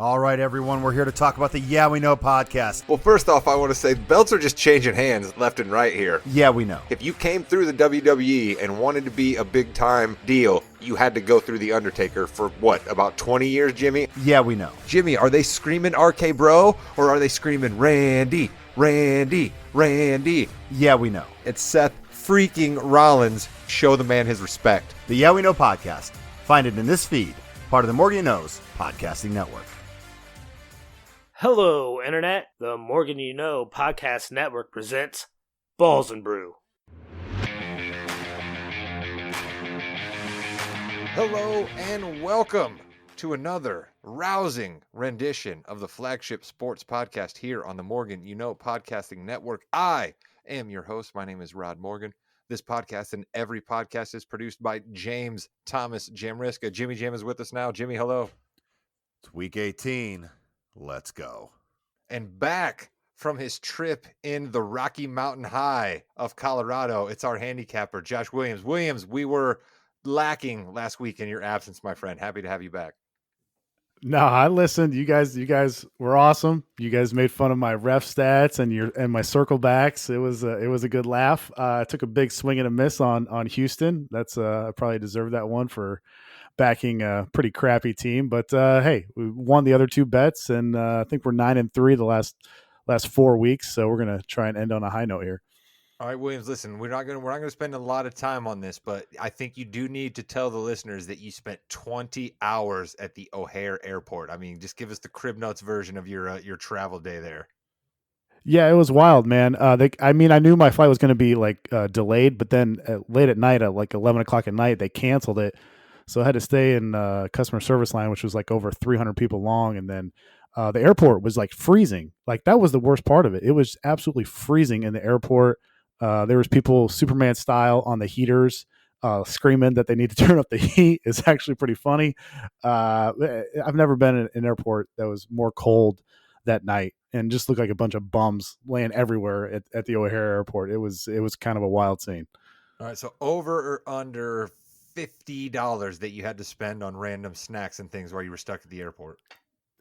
All right, everyone, we're here to talk about the Yeah We Know podcast. Well, first off, I want to say belts are just changing hands left and right here. Yeah We Know. If you came through the WWE and wanted to be a big-time deal, you had to go through The Undertaker for, what, about 20 years, Jimmy? Yeah We Know. Jimmy, are they screaming RK Bro, or are they screaming Randy, Randy, Randy? Yeah We Know. It's Seth freaking Rollins. Show the man his respect. The Yeah We Know podcast. Find it in this feed, part of the Morgan You Knows podcasting network. Hello, Internet. The Morgan You Know Podcast Network presents Balls and Brew. Hello and welcome to another rousing rendition of the flagship sports podcast here on the Morgan You Know Podcasting Network. I am your host. My name is Rod Morgan. This podcast and every podcast is produced by James Thomas Jamriska. Jimmy Jam is with us now. Jimmy, hello. It's week 18. Let's go. And back from his trip in the Rocky Mountain High of Colorado, it's our handicapper, Josh Williams. Williams, we were lacking last week in your absence, my friend. Happy to have you back. No, I listened. You guys were awesome. You guys made fun of my ref stats and my circle backs. It was a good laugh. I took a big swing and a miss on Houston. That's I probably deserved that one for backing a pretty crappy team, but hey, we won the other two bets, and I think we're 9-3 the last 4 weeks. So we're gonna try and end on a high note here. All right, Williams. Listen, we're not gonna spend a lot of time on this, but I think you do need to tell the listeners that you spent 20 hours at the O'Hare Airport. I mean, just give us the Crib Notes version of your travel day there. Yeah, it was wild, man. I knew my flight was going to be delayed, but then late at night, at like 11 o'clock at night, they canceled it. So I had to stay in customer service line, which was like over 300 people long. And then the airport was like freezing. Like that was the worst part of it. It was absolutely freezing in the airport. There was people Superman style on the heaters screaming that they need to turn up the heat. It's actually pretty funny. I've never been in an airport that was more cold that night and just looked like a bunch of bums laying everywhere at the O'Hare Airport. It was kind of a wild scene. All right, so over or under $50 that you had to spend on random snacks and things while you were stuck at the airport?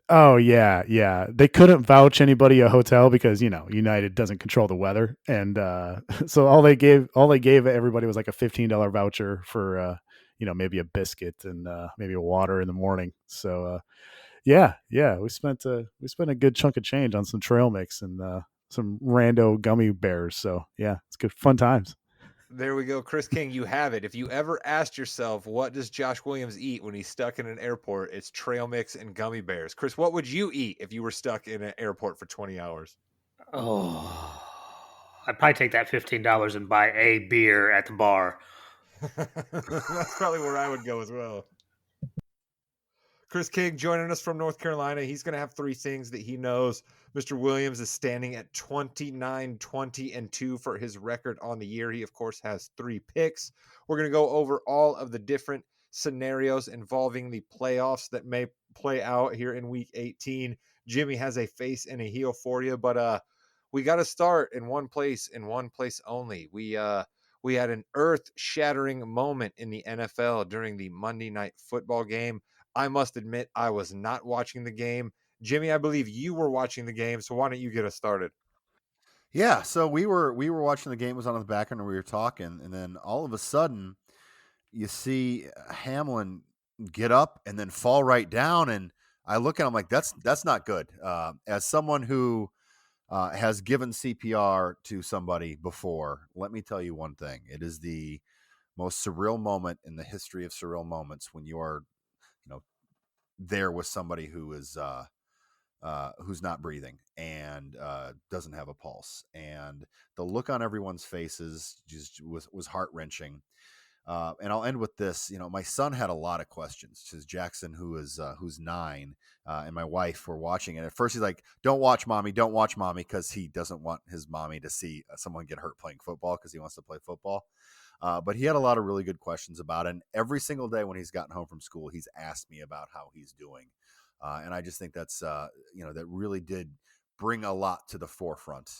Oh yeah. They couldn't vouch anybody a hotel because United doesn't control the weather, and so all they gave everybody was like a $15 voucher for maybe a biscuit and maybe a water in the morning. So yeah, we spent a good chunk of change on some trail mix and some rando gummy bears. So yeah, it's good fun times. There we go. Chris King, you have it. If you ever asked yourself, what does Josh Williams eat when he's stuck in an airport? It's trail mix and gummy bears. Chris, what would you eat if you were stuck in an airport for 20 hours? Oh, I'd probably take that $15 and buy a beer at the bar. That's probably where I would go as well. Chris King joining us from North Carolina. He's going to have three things that he knows. Mr. Williams is standing at 29-20-2 for his record on the year. He, of course, has 3 picks. We're going to go over all of the different scenarios involving the playoffs that may play out here in Week 18. Jimmy has a face and a heel for you, but we got to start in one place only. We had an earth-shattering moment in the NFL during the Monday Night Football game. I must admit, I was not watching the game. Jimmy, I believe you were watching the game, so why don't you get us started? Yeah, so we were watching the game, was on in the background, and we were talking, and then all of a sudden, you see Hamlin get up and then fall right down, and I look at him like that's not good. As someone who has given CPR to somebody before, let me tell you one thing: it is the most surreal moment in the history of surreal moments when you are there with somebody who is who's not breathing and doesn't have a pulse, and the look on everyone's faces just was heart-wrenching. And I'll end with this. My son had a lot of questions. Because Jackson, who's 9, and my wife were watching it. At first, he's like, "Don't watch mommy," because he doesn't want his mommy to see someone get hurt playing football because he wants to play football. But he had a lot of really good questions about it. And every single day when he's gotten home from school, he's asked me about how he's doing. And I just think that's, that really did bring a lot to the forefront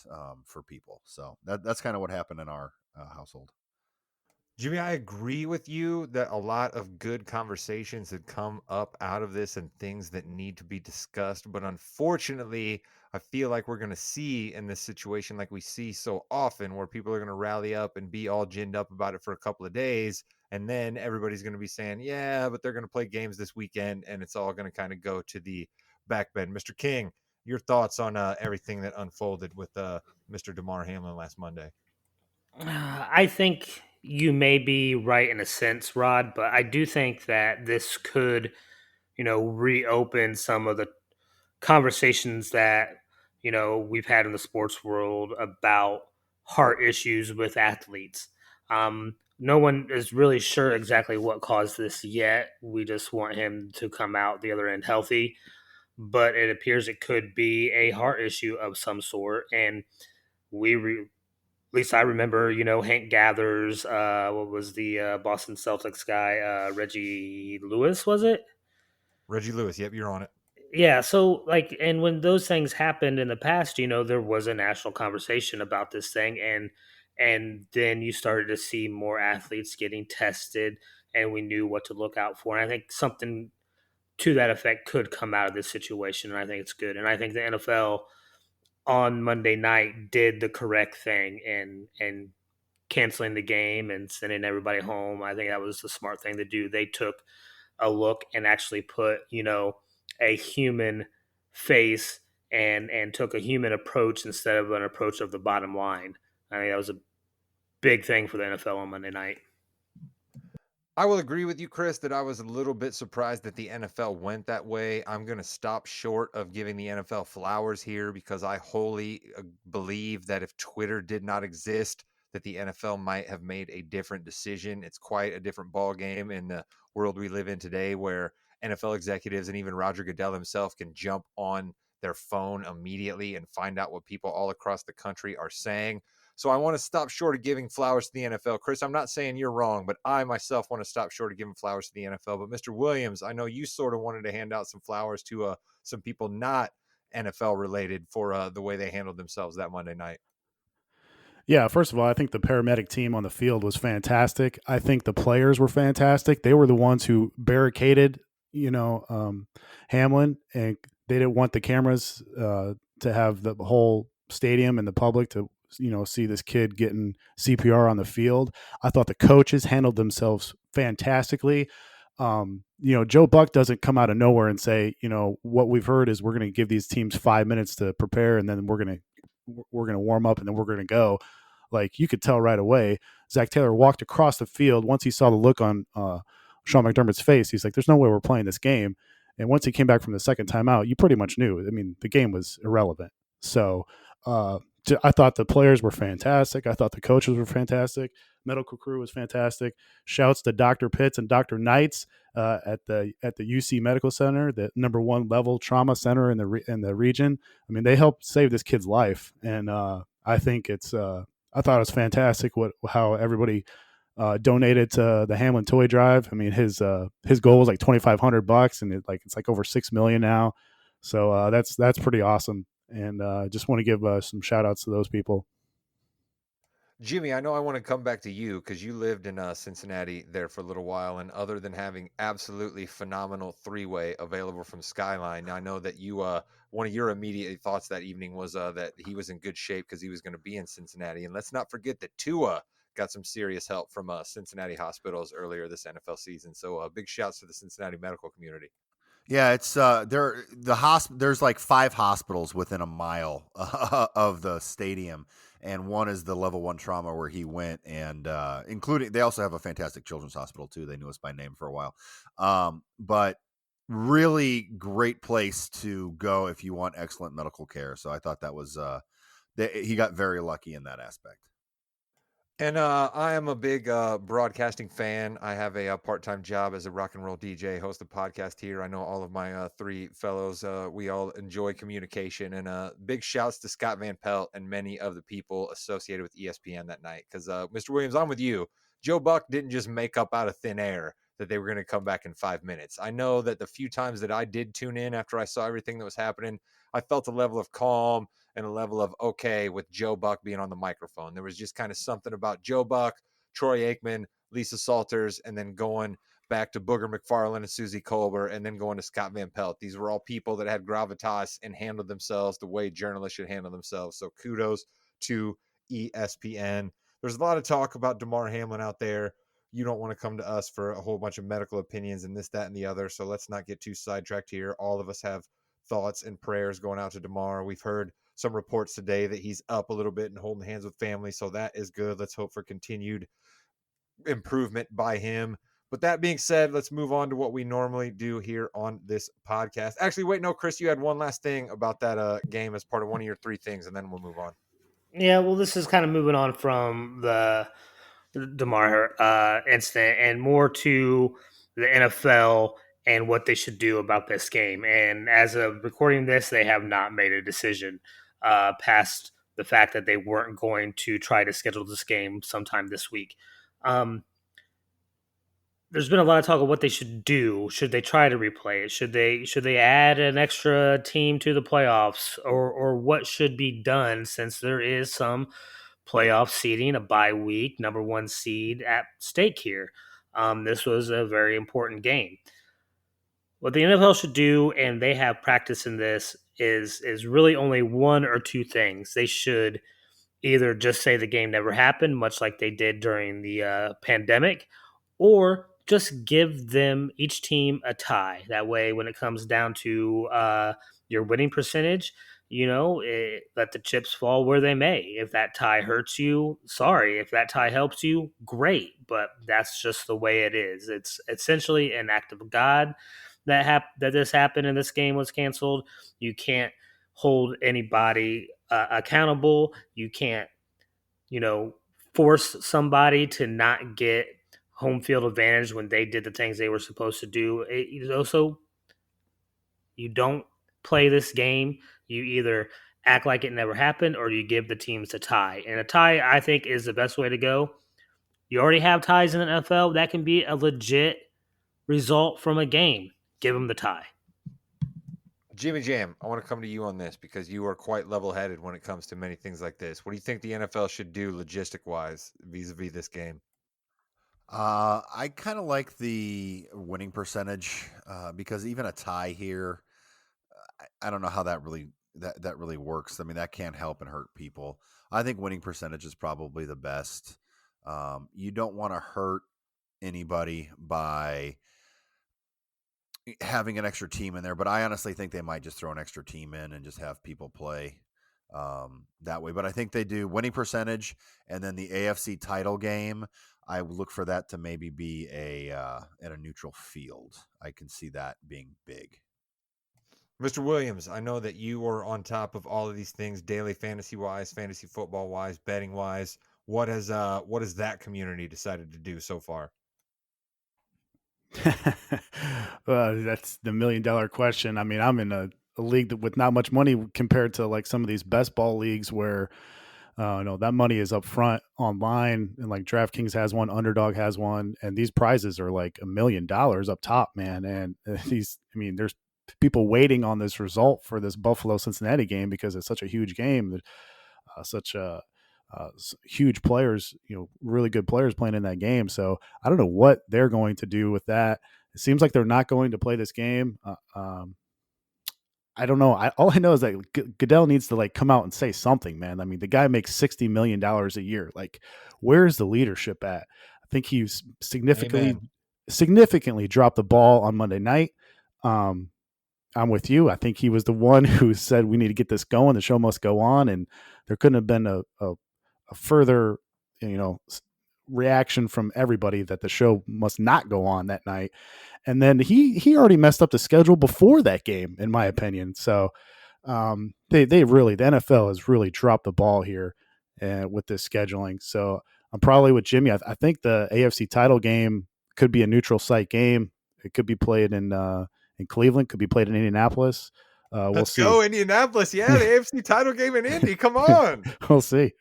for people. So that's kind of what happened in our household. Jimmy, I agree with you that a lot of good conversations had come up out of this and things that need to be discussed. But unfortunately, I feel like we're going to see in this situation, like we see so often, where people are going to rally up and be all ginned up about it for a couple of days. And then everybody's going to be saying, yeah, but they're going to play games this weekend. And it's all going to kind of go to the back bend. Mr. King, your thoughts on everything that unfolded with Mr. Damar Hamlin last Monday? I think you may be right in a sense, Rod, but I do think that this could, reopen some of the conversations that, we've had in the sports world about heart issues with athletes. No one is really sure exactly what caused this yet. We just want him to come out the other end healthy, but it appears it could be a heart issue of some sort. And at least I remember, Hank Gathers, what was the Boston Celtics guy, Reggie Lewis, was it? Reggie Lewis, yep, you're on it. Yeah, so like, and when those things happened in the past, there was a national conversation about this thing, and then you started to see more athletes getting tested, and we knew what to look out for. And I think something to that effect could come out of this situation, and I think it's good. And I think the NFL on Monday night did the correct thing and canceling the game and sending everybody home. I think that was the smart thing to do. They took a look and actually put, a human face and took a human approach instead of an approach of the bottom line. I think that was a big thing for the NFL on Monday night. I will agree with you, Chris, that I was a little bit surprised that the NFL went that way. I'm going to stop short of giving the NFL flowers here because I wholly believe that if Twitter did not exist, that the NFL might have made a different decision. It's quite a different ball game in the world we live in today, where NFL executives and even Roger Goodell himself can jump on their phone immediately and find out what people all across the country are saying. So I want to stop short of giving flowers to the NFL. Chris, I'm not saying you're wrong, but I myself want to stop short of giving flowers to the NFL. But Mr. Williams, I know you sort of wanted to hand out some flowers to some people not NFL related for the way they handled themselves that Monday night. Yeah, first of all, I think the paramedic team on the field was fantastic. I think the players were fantastic. They were the ones who barricaded, Hamlin, and they didn't want the cameras to have the whole stadium and the public to, see this kid getting CPR on the field. I thought the coaches handled themselves fantastically. Joe Buck doesn't come out of nowhere and say, what we've heard is we're going to give these teams 5 minutes to prepare, and then we're going to warm up, and then we're going to go. Like, you could tell right away, Zach Taylor walked across the field. Once he saw the look on Sean McDermott's face, he's like, there's no way we're playing this game. And once he came back from the second timeout, you pretty much knew. I mean, the game was irrelevant. So I thought the players were fantastic. I thought the coaches were fantastic. Medical crew was fantastic. Shouts to Dr. Pitts and Dr. Knights at the UC Medical Center, the #1 level trauma center in the region. I mean, they helped save this kid's life, and I think I thought it was fantastic how everybody donated to the Hamlin Toy Drive. I mean, his goal was like $2,500, and it's like over 6 million now. So that's pretty awesome, and just want to give some shout outs to those people. Jimmy, I know I want to come back to you because you lived in Cincinnati there for a little while. And other than having absolutely phenomenal three-way available from Skyline, I know that you, one of your immediate thoughts that evening was that he was in good shape because he was going to be in Cincinnati. And let's not forget that Tua got some serious help from Cincinnati hospitals earlier this NFL season. So big shouts to the Cincinnati medical community. Yeah, it's there's like 5 hospitals within a mile of the stadium, and one is the level 1 trauma where he went, and including they also have a fantastic children's hospital too. They knew us by name for a while, but really great place to go if you want excellent medical care. So I thought that was he got very lucky in that aspect. And I am a big broadcasting fan. I have a part-time job as a rock and roll DJ, host a podcast here. I know all of my 3 fellows. We all enjoy communication. And big shouts to Scott Van Pelt and many of the people associated with ESPN that night. Because, Mr. Williams, I'm with you. Joe Buck didn't just make up out of thin air that they were going to come back in 5 minutes. I know that the few times that I did tune in after I saw everything that was happening, I felt a level of calm and a level of okay with Joe Buck being on the microphone. There was just kind of something about Joe Buck, Troy Aikman, Lisa Salters, and then going back to Booger McFarland and Susie Colbert, and then going to Scott Van Pelt. These were all people that had gravitas and handled themselves the way journalists should handle themselves. So kudos to ESPN. There's a lot of talk about Damar Hamlin out there. You don't want to come to us for a whole bunch of medical opinions and this, that, and the other. So let's not get too sidetracked here. All of us have thoughts and prayers going out to Damar. We've heard some reports today that he's up a little bit and holding hands with family. So that is good. Let's hope for continued improvement by him. But that being said, let's move on to what we normally do here on this podcast. Actually, wait, no, Chris, you had one last thing about that game as part of one of your three things, and then we'll move on. Yeah, well, this is kind of moving on from the Damar incident and more to the NFL and what they should do about this game. And as of recording this, they have not made a decision past the fact that they weren't going to try to schedule this game sometime this week. There's been a lot of talk of what they should do. Should they try to replay it? Should they add an extra team to the playoffs, or what should be done since there is some playoff seeding, a bye week, number one seed at stake here? This was a very important game. What the NFL should do, and they have practice in this, is really only one or two things. They should either just say the game never happened, much like they did during the pandemic, or just give them each team a tie. That way, when it comes down to your winning percentage, let the chips fall where they may. If that tie hurts you, sorry. If that tie helps you, great. But that's just the way it is. It's essentially an act of God that this happened and this game was canceled. You can't hold anybody accountable. You can't, force somebody to not get home field advantage when they did the things they were supposed to do. Also, you don't play this game. You either act like it never happened or you give the teams a tie. And a tie, I think, is the best way to go. You already have ties in the NFL. That can be a legit result from a game. Give them the tie. Jimmy Jam, I want to come to you on this because you are quite level-headed when it comes to many things like this. What do you think the NFL should do logistic-wise vis-a-vis this game? I kind of like the winning percentage because even a tie here, I don't know how that really works. I mean, that can't help and hurt people. I think winning percentage is probably the best. You don't want to hurt anybody by having an extra team in there, but I honestly think they might just throw an extra team in and just have people play that way. But I think they do winning percentage, and then the AFC title game, I would look for that to maybe be at a neutral field. I can see that being big. Mr. Williams, I know that you are on top of all of these things, daily fantasy-wise, fantasy football-wise, betting-wise. What has that community decided to do so far? That's the $1 million question. I mean, I'm in a league with not much money compared to like some of these best ball leagues where that money is up front online, and like DraftKings has one, Underdog has one, and these prizes are like $1 million up top, man. And there's people waiting on this result for this Buffalo Cincinnati game because it's such a huge game, such huge players, really good players playing in that game. So I don't know what they're going to do with that. It seems like they're not going to play this game. I don't know. All I know is that Goodell needs to like come out and say something, man. I mean, the guy makes $60 million a year. Like, where's the leadership at? I think he significantly dropped the ball on Monday night. I'm with you. I think he was the one who said we need to get this going. The show must go on, and there couldn't have been a further, reaction from everybody that the show must not go on that night. And then he already messed up the schedule before that game, in my opinion. So they really, the NFL has really dropped the ball here with this scheduling. So I'm probably with Jimmy. I think the AFC title game could be a neutral site game. It could be played in Cleveland, could be played in Indianapolis. We'll see. Go Indianapolis. Yeah, the AFC title game in Indy. Come on. We'll see.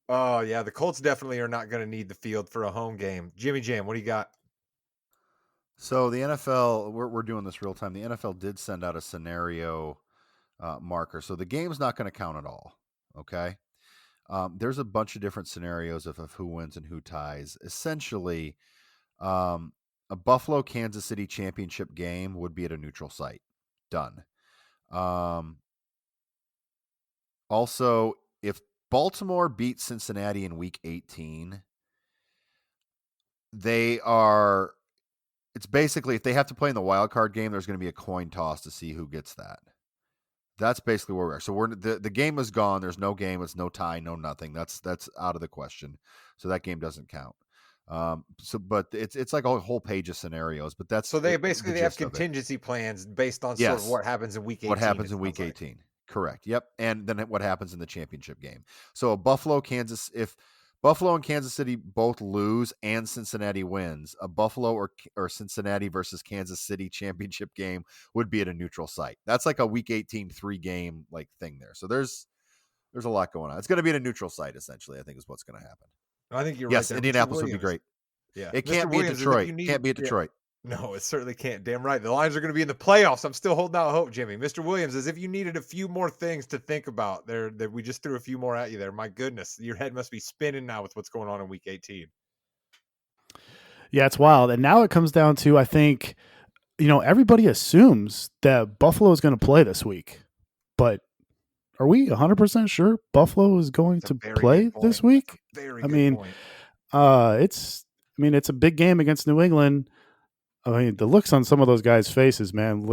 Oh, yeah, the Colts definitely are not going to need the field for a home game. Jimmy Jam, what do you got? So the NFL, we're doing this real time. The NFL did send out a scenario marker. So the game's not going to count at all, okay? There's a bunch of different scenarios of who wins and who ties. Essentially, a Buffalo Kansas City championship game would be at a neutral site. Done. Also, if Baltimore beats Cincinnati in week 18, it's basically, if they have to play in the wild card game, there's going to be a coin toss to see who gets that. That's basically where we are. So the game is gone. There's no game. It's no tie, no nothing. That's out of the question. So that game doesn't count. But it's like a whole page of scenarios. But that's So they have gist of it. contingency plans based on sort of Yes. what happens in week 18. What happens in it week sounds like. 18? Correct. Yep. And then what happens in the championship game? So if Buffalo and Kansas City both lose and Cincinnati wins, a Buffalo or Cincinnati versus Kansas City championship game would be at a neutral site. That's like a week 18 3-game like thing there. So there's a lot going on. It's going to be at a neutral site, essentially, I think is what's going to happen. I think you're Yes, right. Yes, Indianapolis would be great. Yeah. It can't be Detroit. Can't be at Detroit. No, it certainly can't. Damn right. The Lions are going to be in the playoffs. I'm still holding out hope, Jimmy. Mr. Williams, as if you needed a few more things to think about. That we just threw a few more at you there. My goodness, your head must be spinning now with what's going on in week 18. Yeah, it's wild. And now it comes down to, I think, everybody assumes that Buffalo is going to play this week. But are we 100% sure Buffalo is going to play this week? Very good point. It's a big game against New England. I mean, the looks on some of those guys' faces, man.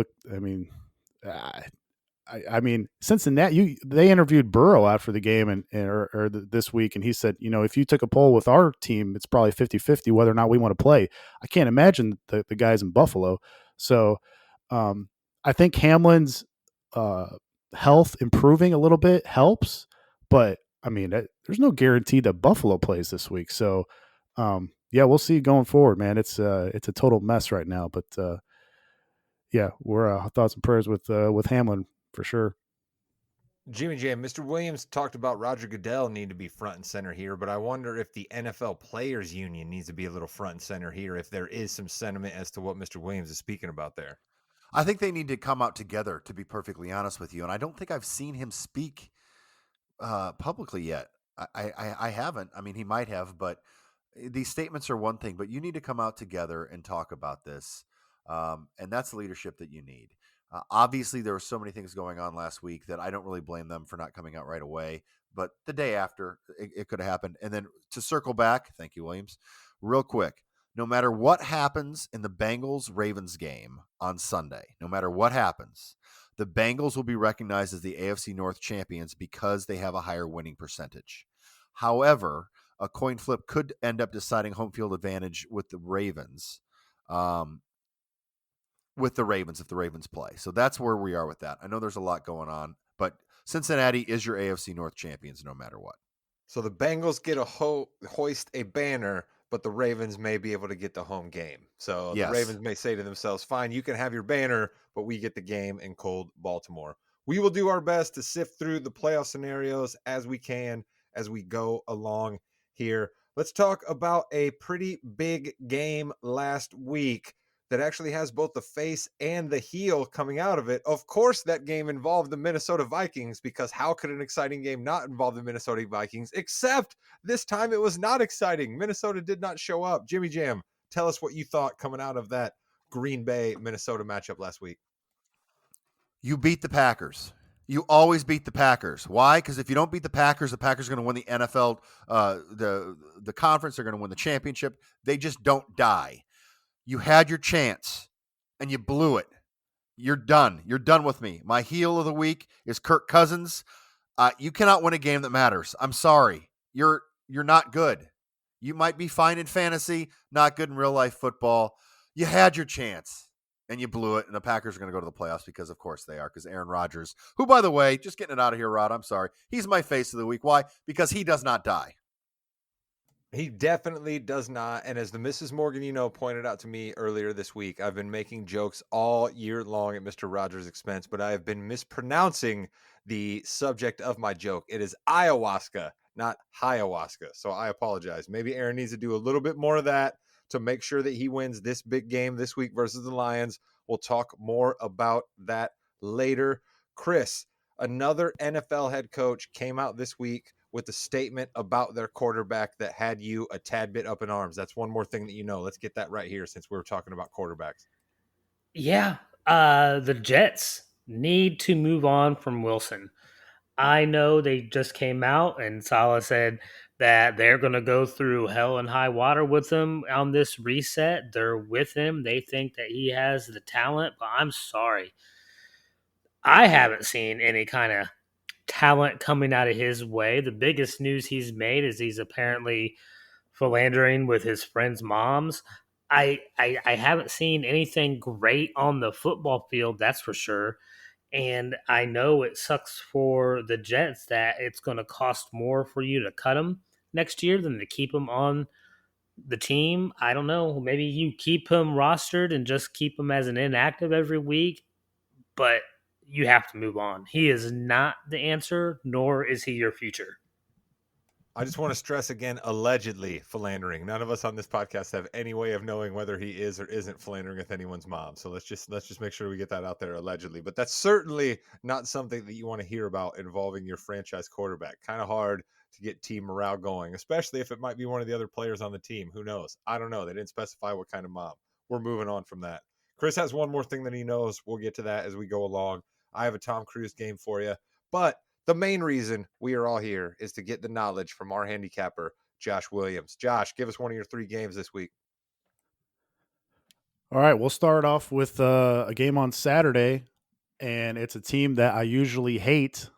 Cincinnati. They interviewed Burrow after the game this week, and he said, if you took a poll with our team, it's probably 50-50 whether or not we want to play. I can't imagine the guys in Buffalo. So, I think Hamlin's health improving a little bit helps, but there's no guarantee that Buffalo plays this week. So, we'll see going forward, man. It's a total mess right now, but we're thoughts and prayers with Hamlin for sure. Jimmy J, Mr. Williams talked about Roger Goodell need to be front and center here, but I wonder if the NFL Players Union needs to be a little front and center here, if there is some sentiment as to what Mr. Williams is speaking about there. I think they need to come out together, to be perfectly honest with you. And I don't think I've seen him speak publicly yet. I haven't. I mean, he might have, but these statements are one thing, but you need to come out together and talk about this. And that's the leadership that you need. Obviously, there were so many things going on last week that I don't really blame them for not coming out right away. But the day after, it could have happened. And then to circle back, thank you, Williams, real quick. No matter what happens in the Bengals-Ravens game on Sunday, no matter what happens, the Bengals will be recognized as the AFC North champions because they have a higher winning percentage. However, a coin flip could end up deciding home field advantage with the Ravens. If the Ravens play. So that's where we are with that. I know there's a lot going on, but Cincinnati is your AFC North champions no matter what. So the Bengals get a hoist a banner, but the Ravens may be able to get the home game. So yes. The Ravens may say to themselves, fine, you can have your banner, but we get the game in cold Baltimore. We will do our best to sift through the playoff scenarios as we can as we go along here. Let's talk about a pretty big game last week that actually has both the face and the heel coming out of it. Of course, that game involved the Minnesota Vikings, because how could an exciting game not involve the Minnesota Vikings? Except this time it was not exciting. Minnesota did not show up. Jimmy Jam, tell us what you thought coming out of that Green Bay Minnesota matchup last week. You beat the Packers. You always beat the Packers. Why? Because if you don't beat the Packers are going to win the NFL, the conference. They're going to win the championship. They just don't die. You had your chance, and you blew it. You're done. You're done with me. My heel of the week is Kirk Cousins. You cannot win a game that matters. I'm sorry. You're not good. You might be fine in fantasy, not good in real life football. You had your chance, and you blew it, and the Packers are going to go to the playoffs because, of course, they are, because Aaron Rodgers, who, by the way, just getting it out of here, Rod, I'm sorry. He's my face of the week. Why? Because he does not die. He definitely does not. And as the Mrs. Morgan, pointed out to me earlier this week, I've been making jokes all year long at Mr. Rogers' expense, but I have been mispronouncing the subject of my joke. It is ayahuasca, not ayahuasca. So I apologize. Maybe Aaron needs to do a little bit more of that to make sure that he wins this big game this week versus the Lions. We'll talk more about that later. Chris, another NFL head coach came out this week with a statement about their quarterback that had you a tad bit up in arms. That's one more thing that you know. Let's get that right here since we were talking about quarterbacks. Yeah, the Jets need to move on from Wilson. I know they just came out and Salah said that they're going to go through hell and high water with him on this reset. They're with him. They think that he has the talent, but I'm sorry. I haven't seen any kind of talent coming out of his way. The biggest news he's made is he's apparently philandering with his friends' moms. I haven't seen anything great on the football field, that's for sure. And I know it sucks for the Jets that it's going to cost more for you to cut him next year than to keep him on the team. I don't know. Maybe you keep him rostered and just keep him as an inactive every week, but you have to move on. He is not the answer, nor is he your future. I just want to stress again, allegedly philandering. None of us on this podcast have any way of knowing whether he is or isn't philandering with anyone's mom. So let's just make sure we get that out there allegedly. But that's certainly not something that you want to hear about involving your franchise quarterback. Kind of hard to get team morale going, especially if it might be one of the other players on the team. Who knows? I don't know. They didn't specify what kind of mom. We're moving on from that. Chris has one more thing that he knows. We'll get to that as we go along. I have a Tom Cruise game for you, but the main reason we are all here is to get the knowledge from our handicapper, Josh Williams. Josh, give us one of your 3 games this week. All right, we'll start off with a game on Saturday, and it's a team that I usually hate,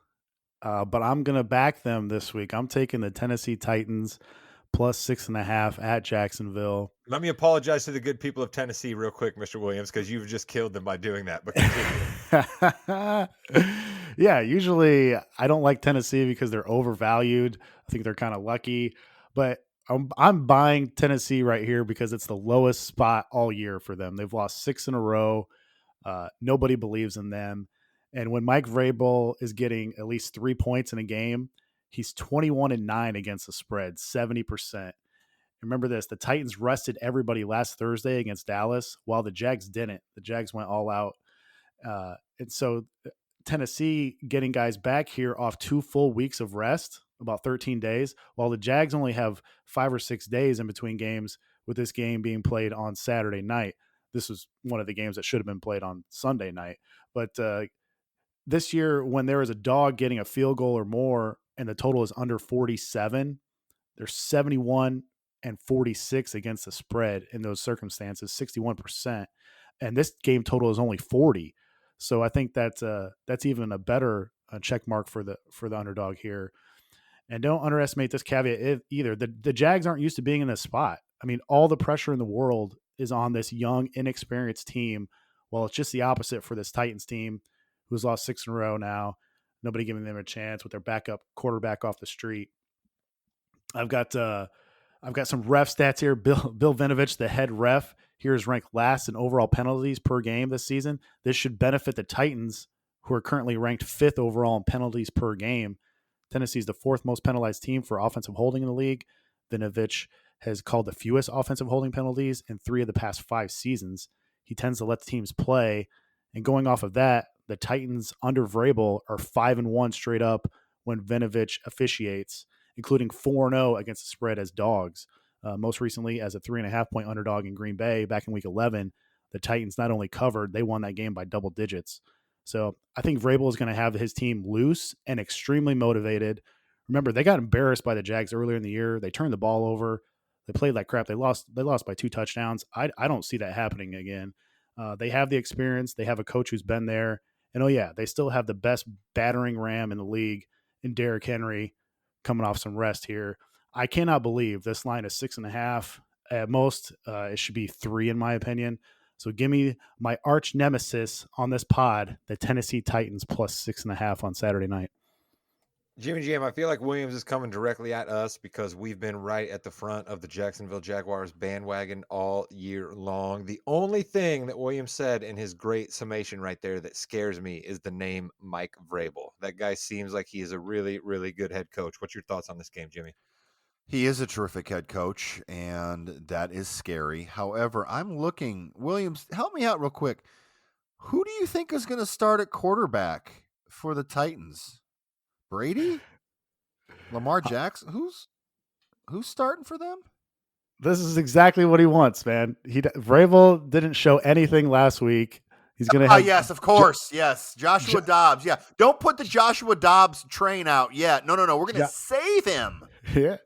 but I'm going to back them this week. I'm taking the Tennessee Titans plus 6.5 at Jacksonville. Let me apologize to the good people of Tennessee real quick, Mr. Williams, because you've just killed them by doing that. But continue. Yeah, usually I don't like Tennessee because they're overvalued. I think they're kind of lucky, but I'm buying Tennessee right here because it's the lowest spot all year for them. They've lost 6 in a row. Nobody believes in them. And when Mike Vrabel is getting at least 3 points in a game, he's 21-9 against the spread, 70%. Remember this, the Titans rested everybody last Thursday against Dallas, while the Jags didn't. The Jags went all out. And so Tennessee getting guys back here off 2 full weeks of rest, about 13 days, while the Jags only have 5 or 6 days in between games, with this game being played on Saturday night. This was one of the games that should have been played on Sunday night. But this year, when there is a dog getting a field goal or more and the total is under 47, they're 71-46 against the spread in those circumstances, 61%. And this game total is only 40. So I think that's even a better check mark for the underdog here. And don't underestimate this caveat either. The Jags aren't used to being in this spot. I mean, all the pressure in the world is on this young, inexperienced team. Well, it's just the opposite for this Titans team, who's lost 6 in a row now. Nobody giving them a chance with their backup quarterback off the street. I've got some ref stats here. Bill Vinovich, the head ref, here is ranked last in overall penalties per game this season. This should benefit the Titans, who are currently ranked 5th overall in penalties per game. Tennessee is the 4th most penalized team for offensive holding in the league. Vinovich has called the fewest offensive holding penalties in 3 of the past 5 seasons. He tends to let the teams play. And going off of that, the Titans under Vrabel are 5-1 straight up when Vinovich officiates, including 4-0 against the spread as dogs. Most recently as a 3.5-point underdog in Green Bay back in week 11, the Titans not only covered, they won that game by double digits. So I think Vrabel is going to have his team loose and extremely motivated. Remember, they got embarrassed by the Jags earlier in the year. They turned the ball over. They played like crap. They lost by 2 touchdowns. I don't see that happening again. They have the experience. They have a coach who's been there. And oh yeah, they still have the best battering ram in the league in Derrick Henry, coming off some rest here. I cannot believe this line is 6.5. At most, it should be 3 in my opinion. So give me my arch nemesis on this pod, the Tennessee Titans plus 6.5 on Saturday night. Jimmy Jam, I feel like Williams is coming directly at us because we've been right at the front of the Jacksonville Jaguars bandwagon all year long. The only thing that Williams said in his great summation right there that scares me is the name Mike Vrabel. That guy seems like he is a really, really good head coach. What's your thoughts on this game, Jimmy? He is a terrific head coach, and that is scary. However, I'm looking, Williams, help me out real quick. Who do you think is going to start at quarterback for the Titans? Brady? Lamar Jackson, who's starting for them? This is exactly what he wants, man. Vrabel didn't show anything last week. He's going to have Yes, of course. Yes. Joshua Dobbs. Yeah. Don't put the Joshua Dobbs train out yet. No. We're going to save him. Yeah.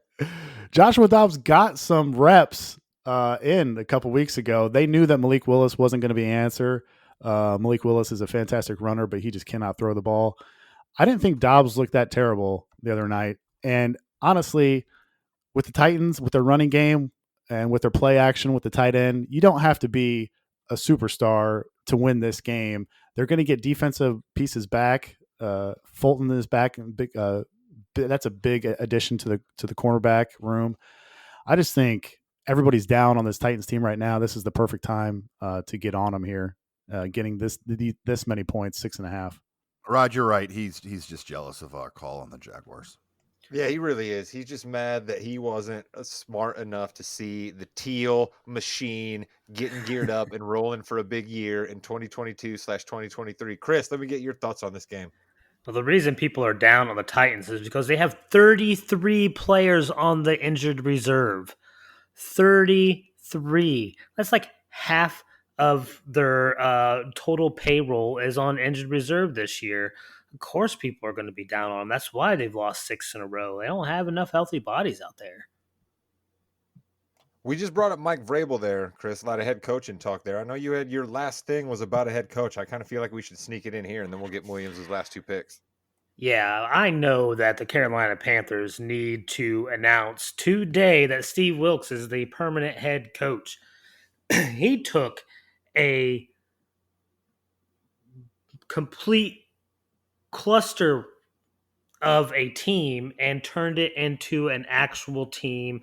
Joshua Dobbs got some reps in a couple weeks ago. They knew that Malik Willis wasn't going to be an answer. Malik Willis is a fantastic runner, but he just cannot throw the ball. I didn't think Dobbs looked that terrible the other night. And honestly, with the Titans, with their running game and with their play action with the tight end, you don't have to be a superstar to win this game. They're going to get defensive pieces back. Fulton is back, and that's a big addition to the cornerback room. I just think everybody's down on this Titans team right now. This is the perfect time to get on them here, getting this many points, 6.5. Rod, you're right. He's just jealous of our call on the Jaguars. Yeah, he really is. He's just mad that he wasn't smart enough to see the teal machine getting geared up and rolling for a big year in 2022/2023. Chris, let me get your thoughts on this game. Well, the reason people are down on the Titans is because they have 33 players on the injured reserve. 33. That's like half of their total payroll is on injured reserve this year. Of course, people are going to be down on them. That's why they've lost 6 in a row. They don't have enough healthy bodies out there. We just brought up Mike Vrabel there, Chris. A lot of head coaching talk there. I know you had your last thing was about a head coach. I kind of feel like we should sneak it in here, and then we'll get Williams' last 2 picks. Yeah, I know that the Carolina Panthers need to announce today that Steve Wilkes is the permanent head coach. He took a complete cluster of a team and turned it into an actual team,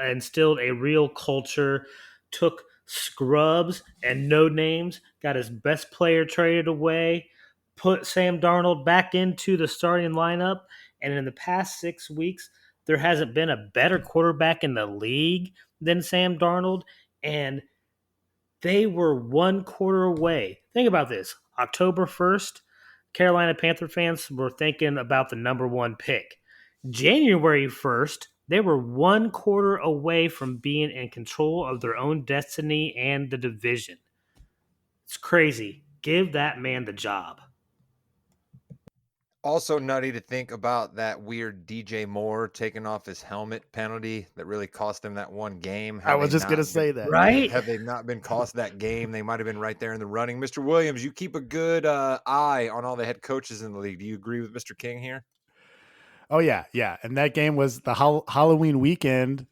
instilled a real culture, took scrubs and no names, got his best player traded away, put Sam Darnold back into the starting lineup, and in the past 6 weeks, there hasn't been a better quarterback in the league than Sam Darnold, and they were 1 quarter away. Think about this. October 1st, Carolina Panther fans were thinking about the number 1 pick. January 1st, they were 1 quarter away from being in control of their own destiny and the division. It's crazy. Give that man the job. Also nutty to think about that weird DJ Moore taking off his helmet penalty that really cost them that one game. I was just going to say that. Right? Had they not been cost that game, they might have been right there in the running. Mr. Williams, you keep a good eye on all the head coaches in the league. Do you agree with Mr. King here? Oh, yeah. And that game was the Halloween weekend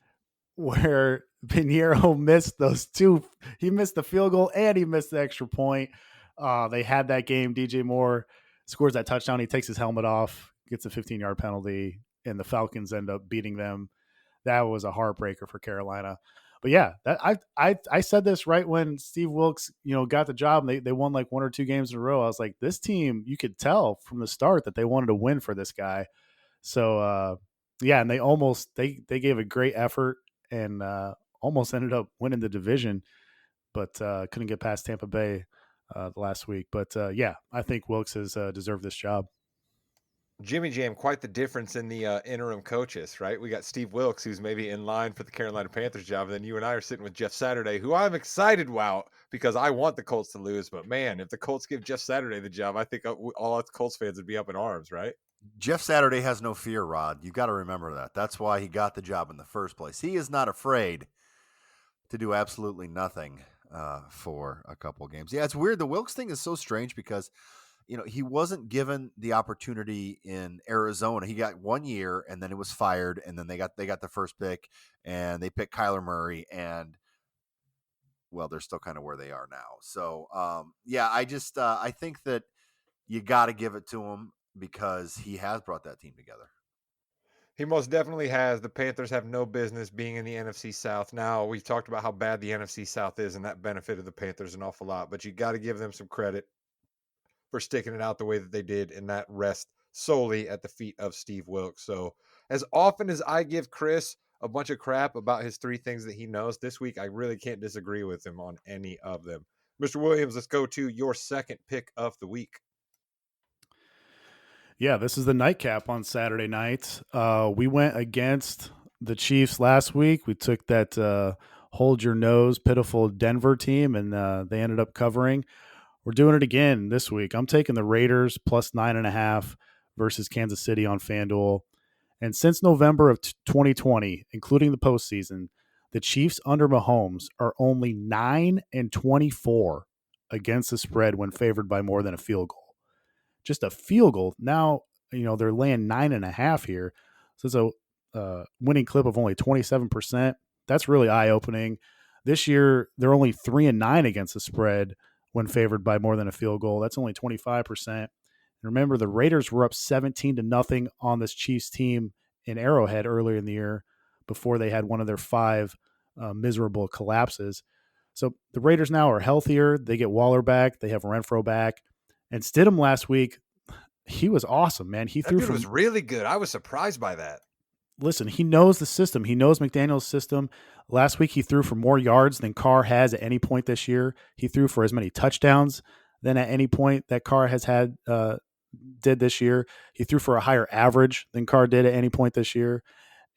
where Pinheiro missed those 2. He missed the field goal and he missed the extra point. They had that game. DJ Moore scores that touchdown. He takes his helmet off, gets a 15-yard penalty, and the Falcons end up beating them. That was a heartbreaker for Carolina. But yeah, I said this right when Steve Wilkes, got the job. And they won like 1 or 2 games in a row. I was like, this team, you could tell from the start that they wanted to win for this guy. So yeah, and they gave a great effort and almost ended up winning the division, but couldn't get past Tampa Bay last week. But yeah, I think Wilkes has deserved this job. Jimmy Jam, quite the difference in the interim coaches, right? We got Steve Wilkes, who's maybe in line for the Carolina Panthers job, and then you and I are sitting with Jeff Saturday, who I'm excited about because I want the Colts to lose. But man, if the Colts give Jeff Saturday the job, I think all us Colts fans would be up in arms, right? Jeff Saturday has no fear, Rod. You've got to remember that. That's why he got the job in the first place. He is not afraid to do absolutely nothing for a couple of games. Yeah, it's weird. The Wilkes thing is so strange because he wasn't given the opportunity in Arizona. He got 1 year and then it was fired, and then they got the first pick and they picked Kyler Murray, and well, they're still kind of where they are now. So yeah, I think that you got to give it to him because he has brought that team together. He most definitely has. The Panthers have no business being in the NFC South. Now, we've talked about how bad the NFC South is, and that benefited the Panthers an awful lot, but you got to give them some credit for sticking it out the way that they did, and that rests solely at the feet of Steve Wilkes. So as often as I give Chris a bunch of crap about his 3 things that he knows, this week I really can't disagree with him on any of them. Mr. Williams, let's go to your second pick of the week. Yeah, this is the nightcap on Saturday night. We went against the Chiefs last week. We took that hold your nose, pitiful Denver team, and they ended up covering. We're doing it again this week. I'm taking the Raiders plus 9.5 versus Kansas City on FanDuel. And since November of 2020, including the postseason, the Chiefs under Mahomes are only 9-24 against the spread when favored by more than a field goal. Just a field goal. Now, they're laying 9.5 here. So it's a winning clip of only 27%. That's really eye opening. This year, they're only 3-9 against the spread when favored by more than a field goal. That's only 25%. And remember, the Raiders were up 17-0 on this Chiefs team in Arrowhead earlier in the year before they had one of their 5 miserable collapses. So the Raiders now are healthier. They get Waller back. They have Renfro back. And Stidham last week, he was awesome, man. He That threw dude from was really good. I was surprised by that. Listen, he knows the system. He knows McDaniel's system. Last week, he threw for more yards than Carr has at any point this year. He threw for as many touchdowns than at any point that Carr has had did this year. He threw for a higher average than Carr did at any point this year.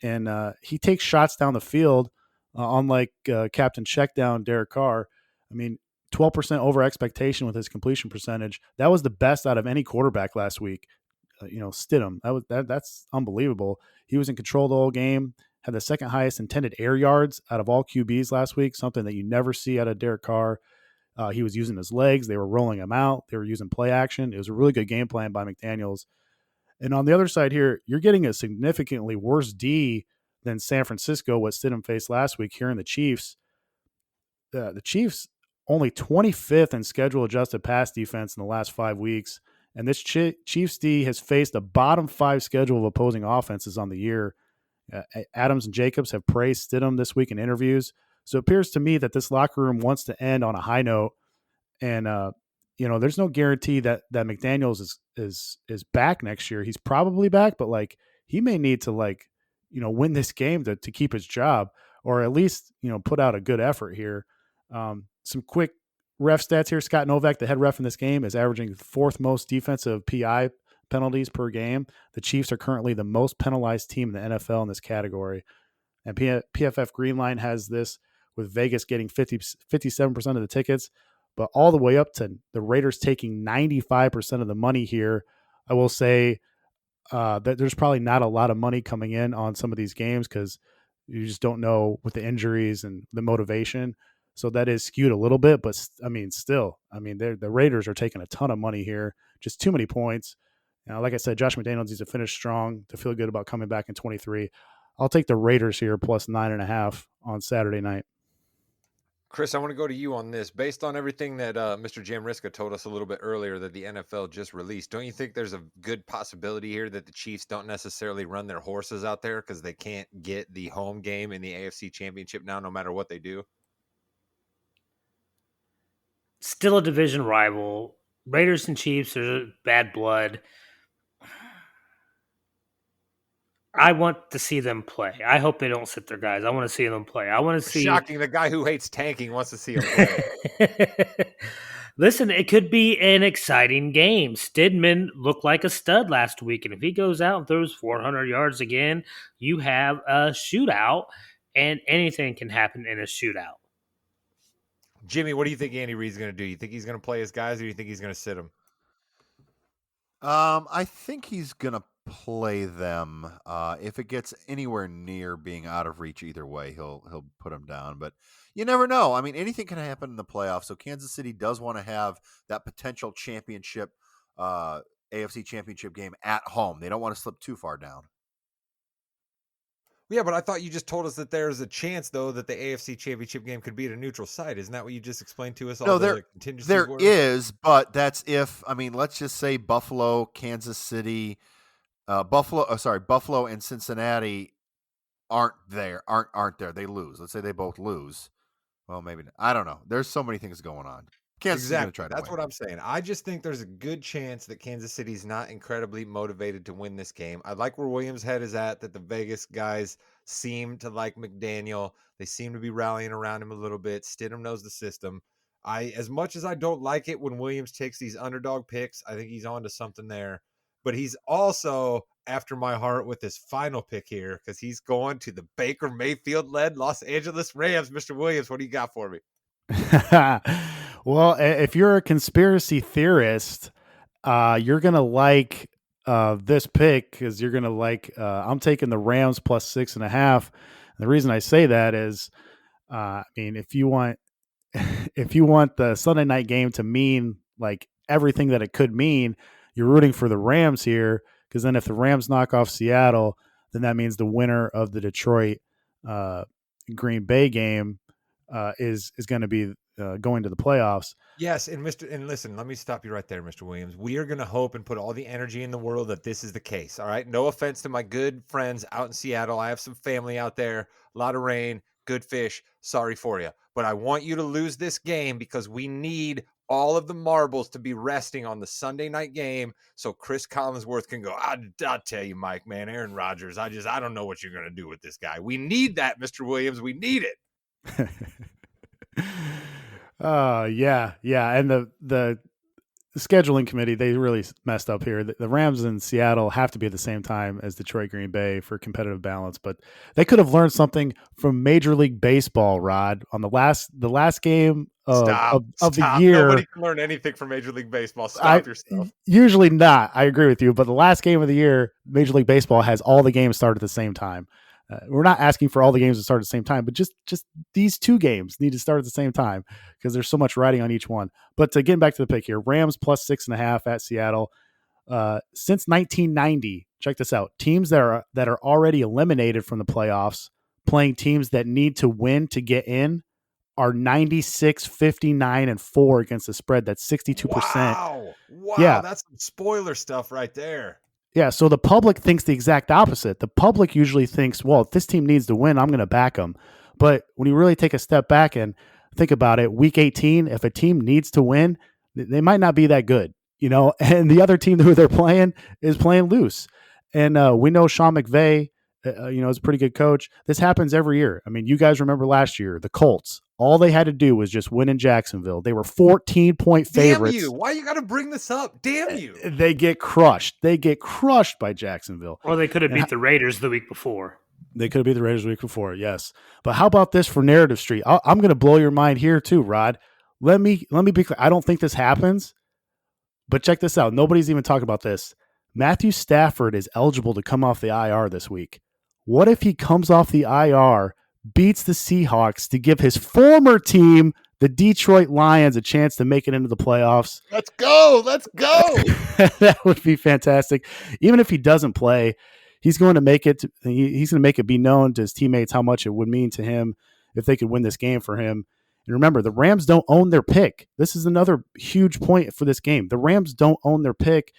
And he takes shots down the field, unlike Captain Checkdown Derek Carr. I mean, 12% over expectation with his completion percentage. That was the best out of any quarterback last week. Stidham. That's unbelievable. He was in control the whole game. Had the second highest intended air yards out of all QBs last week. Something that you never see out of Derek Carr. He was using his legs. They were rolling him out. They were using play action. It was a really good game plan by McDaniels. And on the other side here, you're getting a significantly worse D than San Francisco, what Stidham faced last week here in the Chiefs. The Chiefs only 25th in schedule adjusted pass defense in the last 5 weeks. And this Chiefs D has faced a bottom 5 schedule of opposing offenses on the year. Adams and Jacobs have praised Stidham this week in interviews. So it appears to me that this locker room wants to end on a high note. And, there's no guarantee that McDaniels is back next year. He's probably back, but he may need to win this game to keep his job, or at least, put out a good effort here. Some quick ref stats here. Scott Novak, the head ref in this game, is averaging 4th most defensive PI penalties per game. The Chiefs are currently the most penalized team in the NFL in this category. And PFF Greenline has this with Vegas getting 57% of the tickets, but all the way up to the Raiders taking 95% of the money here. I will say that there's probably not a lot of money coming in on some of these games because you just don't know with the injuries and the motivation. So that is skewed a little bit, but still, the Raiders are taking a ton of money here. Just too many points. Like I said, Josh McDaniels needs to finish strong to feel good about coming back in 23. I'll take the Raiders here plus 9.5 on Saturday night. Chris, I want to go to you on this. Based on everything that Mr. Jamriska told us a little bit earlier that the NFL just released, don't you think there's a good possibility here that the Chiefs don't necessarily run their horses out there because they can't get the home game in the AFC Championship now, no matter what they do? Still a division rival. Raiders and Chiefs are bad blood. I want to see them play. I hope they don't sit their guys. I want to see them play. I want to see. Shocking. The guy who hates tanking wants to see him play. Listen, it could be an exciting game. Stidman looked like a stud last week, and if he goes out and throws 400 yards again, you have a shootout, and anything can happen in a shootout. Jimmy, what do you think Andy Reid's going to do? You think he's going to play his guys, or do you think he's going to sit them? I think he's gonna play them. If it gets anywhere near being out of reach either way, he'll put them down. But you never know. I mean, anything can happen in the playoffs. So Kansas City does want to have that potential championship, AFC championship game at home. They don't want to slip too far down. Yeah, but I thought you just told us that there's a chance, though, that the AFC Championship game could be at a neukral site. Isn't that what you just explained to us? No, there is, but that's if. I mean, let's just say Buffalo, Kansas City, Buffalo and Cincinnati aren't there. They lose. Let's say they both lose. Well, maybe not. I don't know. There's so many things going on. Kansas City's gonna try to That's win. what I'm saying. I just think there's a good chance that Kansas City's not incredibly motivated to win this game. I like where Williams' head is at, that the Vegas guys seem to like McDaniel. They seem to be rallying around him a little bit. Stidham knows the system. As much as I don't like it when Williams takes these underdog picks, I think he's on to something there. but he's also after my heart with his final pick here because he's going to the Baker Mayfield-led Los Angeles Rams. Mr. Williams, what do you got for me? Well, if you're a conspiracy theorist, you're going to like this pick because you're going to like, I'm taking the Rams plus 6.5. And the reason I say that is, I mean, if you want, if you want the Sunday night game to mean like everything that it could mean, you're rooting for the Rams here. Because then if the Rams knock off Seattle, then that means the winner of the Detroit Green Bay game is going to be going to the playoffs. Yes, and listen, let me stop you right there, Mr. Williams. We are going to hope and put all the energy in the world that this is the case. All right. No offense to my good friends out in Seattle. I have some family out there, a lot of rain, good fish. Sorry for you. But I want you to lose this game because we need all of the marbles to be resting on the Sunday night game so Chris Collinsworth can go, I'll tell you, Mike, man, Aaron Rodgers, I don't know what you're going to do with this guy. We need that, Mr. Williams. We need it. Yeah. And the scheduling committee, they really messed up here. The Rams in Seattle have to be at the same time as Detroit Green Bay for competitive balance, but they could have learned something from Major League Baseball, Rod, on the last game of the year. Nobody can learn anything from Major League Baseball. Stop yourself. Usually not. I agree with you, but the last game of the year, Major League Baseball has all the games start at the same time. We're not asking for all the games to start at the same time, but just these two games need to start at the same time because there's so much riding on each one. But to get back to the pick here, Rams plus 6.5 at Seattle. Since 1990, check this out: teams that are already eliminated from the playoffs, playing teams that need to win to get in, are 96, 59, and 4 against the spread. That's 62%. Wow, yeah, that's some spoiler stuff right there. Yeah, so the public thinks the exact opposite. The public usually thinks, well, if this team needs to win, I'm going to back them. But when you really take a step back and think about it, week 18, if a team needs to win, they might not be that good, and the other team who they're playing is playing loose. And we know Sean McVay, is a pretty good coach. This happens every year. I mean, you guys remember last year, the Colts, all they had to do was just win in Jacksonville. They were 14-point favorites. Damn you. Why you got to bring this up? Damn you. They get crushed. They get crushed by Jacksonville. Or they could have beat the Raiders the week before. They could have beat the Raiders the week before, yes. But how about this for Narrative Street? I'm going to blow your mind here too, Rod. Let me be clear. I don't think this happens, but check this out. Nobody's even talking about this. Matthew Stafford is eligible to come off the IR this week. What if he comes off the IR, beats the Seahawks to give his former team, the Detroit Lions, a chance to make it into the playoffs? Let's go. That would be fantastic. Even if he doesn't play, he's going to make it. He's going to make it be known to his teammates how much it would mean to him if they could win this game for him. And remember, the Rams don't own their pick. This is another huge point for this game. The Rams don't own their pick.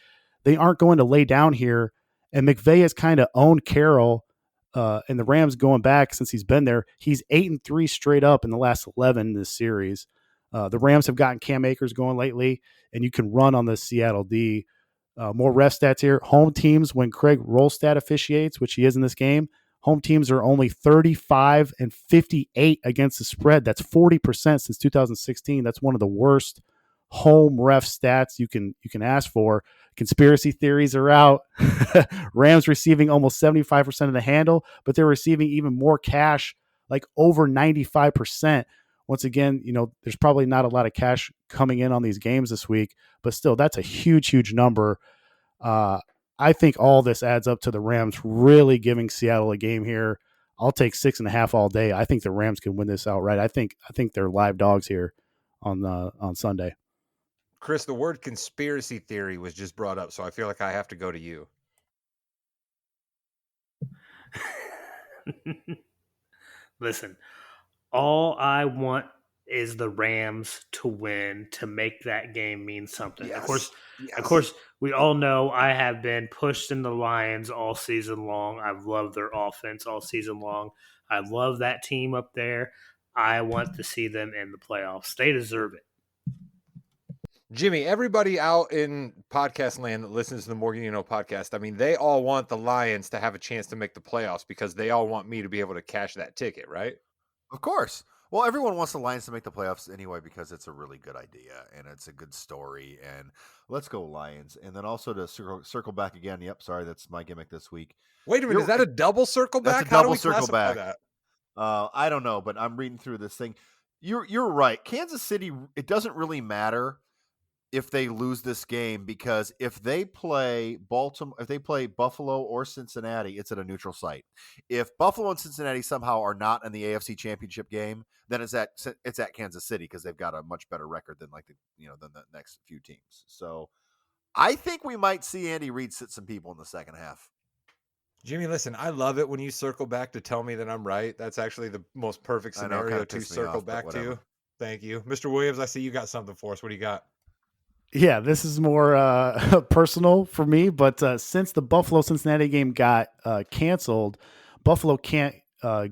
They aren't going to lay down here. And McVay has kind of owned Carroll. And the Rams going back since he's been there, he's 8-3 straight up in the last 11 in this series. The Rams have gotten Cam Akers going lately, and you can run on the Seattle D. More ref stats here. Home teams, when Craig Rolstad officiates, which he is in this game, home teams are only 35-58 against the spread. That's 40% since 2016. That's one of the worst home ref stats you can ask for. Conspiracy theories are out. Rams receiving almost 75% of the handle, but they're receiving even more cash, like over 95%. Once again, there's probably not a lot of cash coming in on these games this week, but still, that's a huge, huge number. I think all this adds up to the Rams really giving Seattle a game here. I'll take 6.5 all day. I think the Rams can win this outright. I think they're live dogs here on Sunday. Chris, the word conspiracy theory was just brought up, so I feel like I have to go to you. Listen, all I want is the Rams to win to make that game mean something. Yes. Of course, we all know I have been pushed in the Lions all season long. I've loved their offense all season long. I love that team up there. I want to see them in the playoffs. They deserve it. Jimmy, everybody out in podcast land that listens to the Morgan podcast, I mean, they all want the Lions to have a chance to make the playoffs because they all want me to be able to cash that ticket, right? Of course. Well, everyone wants the Lions to make the playoffs anyway because it's a really good idea and it's a good story. And let's go Lions. And then also to circle back again. Yep, sorry, that's my gimmick this week. Wait a minute, is that a double circle That's back? a How do double we circle classify back. that? I don't know, but I'm reading through this thing. You're right. Kansas City. It doesn't really matter if they lose this game because if they play Buffalo or Cincinnati, it's at a neutral site. If Buffalo and Cincinnati somehow are not in the AFC Championship game, then it's at Kansas City because they've got a much better record than than the next few teams. So I think we might see Andy Reid sit some people in the second half. Jimmy, listen, I love it when you circle back to tell me that I'm right. That's actually the most perfect scenario to circle back to. Thank you. Mr. Williams, I see you got something for us. What do you got? Yeah, this is more personal for me, but since the Buffalo-Cincinnati game got canceled, Buffalo can't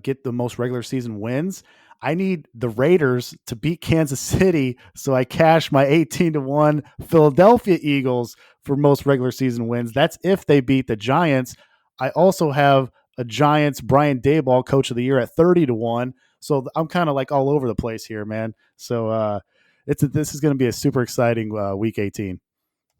get the most regular season wins. I need the Raiders to beat Kansas City, so I cash my 18-1 Philadelphia Eagles for most regular season wins. That's if they beat the Giants. I also have a Giants Brian Daboll Coach of the Year at 30-1, so I'm kind of like all over the place here, man. So this is going to be a super exciting week 18.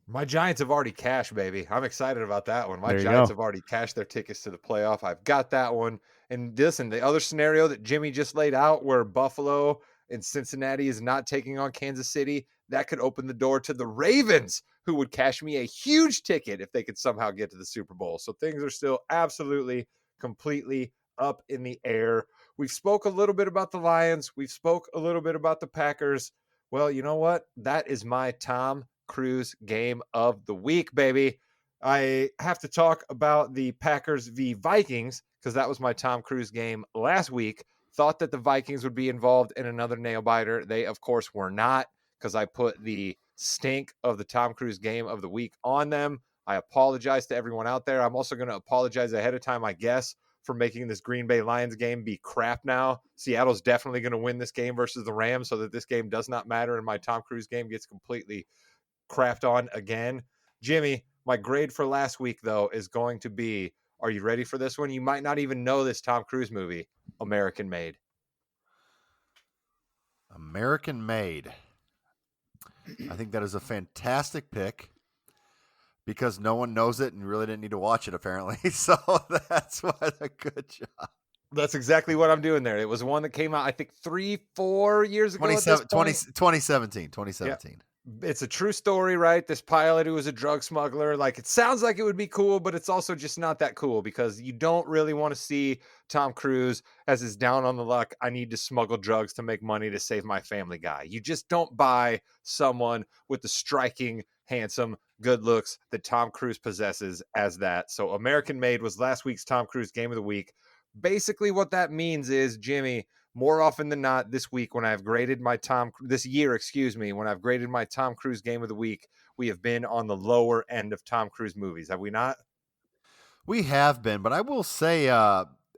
My Giants have already cashed, baby. I'm excited about that one. My There you Giants go. have already cashed their tickets to the playoff. I've got that one. And listen, the other scenario that Jimmy just laid out where Buffalo and Cincinnati is not taking on Kansas City, that could open the door to the Ravens, who would cash me a huge ticket if they could somehow get to the Super Bowl. So things are still absolutely, completely up in the air. We've spoke a little bit about the Lions. We've spoke a little bit about the Packers. Well, you know what? That is my Tom Cruise game of the week, baby. I have to talk about the Packers v Vikings because that was my Tom Cruise game last week. Thought that the Vikings would be involved in another nail biter. They, of course, were not because I put the stink of the Tom Cruise game of the week on them. I apologize to everyone out there. I'm also going to apologize ahead of time, I guess, for making this Green Bay Lions game be crap now. Seattle's definitely going to win this game versus the Rams so that this game does not matter and my Tom Cruise game gets completely crapped on again. Jimmy, my grade for last week, though, is going to be, are you ready for this one? You might not even know this Tom Cruise movie, American Made. American Made. I think that is a fantastic pick because no one knows it and really didn't need to watch it, apparently. So that's why a good job. That's exactly what I'm doing there. It was one that came out, I think, 3-4 years ago. 2017. Yeah. It's a true story, right? This pilot who was a drug smuggler. Like, it sounds like it would be cool, but it's also just not that cool because you don't really want to see Tom Cruise as his down on the luck, I need to smuggle drugs to make money to save my family guy. You just don't buy someone with the striking, handsome, good looks that Tom Cruise possesses as that. So American Made was last week's Tom Cruise game of the week. Basically what that means is, Jimmy, more often than not this week when I've graded my this year, when I've graded my Tom Cruise game of the week, we have been on the lower end of Tom Cruise movies. Have we not? We have been, but I will say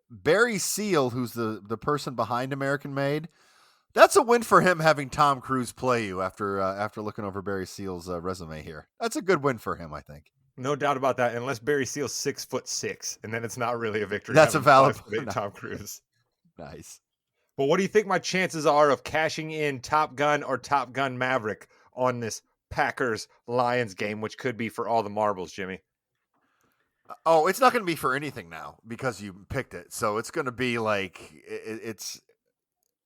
Barry Seal, who's the person behind American Made, that's a win for him having Tom Cruise play you after looking over Barry Seal's resume here. That's a good win for him, I think. No doubt about that, unless Barry Seal's 6'6", and then it's not really a victory. That's a valid Tom Cruise. Nice. But what do you think my chances are of cashing in Top Gun or Top Gun Maverick on this Packers-Lions game, which could be for all the marbles, Jimmy? Oh, it's not going to be for anything now because you picked it. So it's going to be like it's.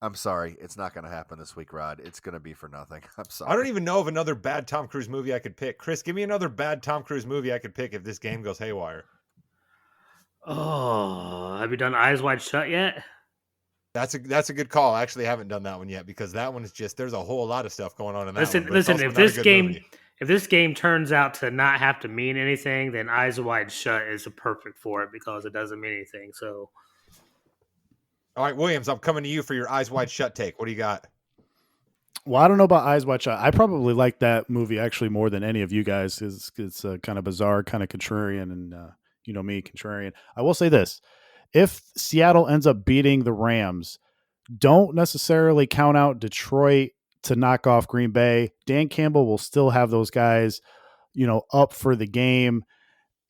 I'm sorry, it's not going to happen this week, Rod. It's going to be for nothing. I'm sorry. I don't even know of another bad Tom Cruise movie I could pick. Chris, give me another bad Tom Cruise movie I could pick if this game goes haywire. Oh, have you done Eyes Wide Shut yet? That's a good call. I actually haven't done that one yet because that one is just, there's a whole lot of stuff going on in that one. Listen, if this game turns out to not have to mean anything, then Eyes Wide Shut is perfect for it because it doesn't mean anything. So, all right, Williams, I'm coming to you for your Eyes Wide Shut take. What do you got? Well, I don't know about Eyes Wide Shut. I probably like that movie actually more than any of you guys. It's kind of bizarre, kind of contrarian, and you know me, contrarian. I will say this. If Seattle ends up beating the Rams, don't necessarily count out Detroit to knock off Green Bay. Dan Campbell will still have those guys, up for the game.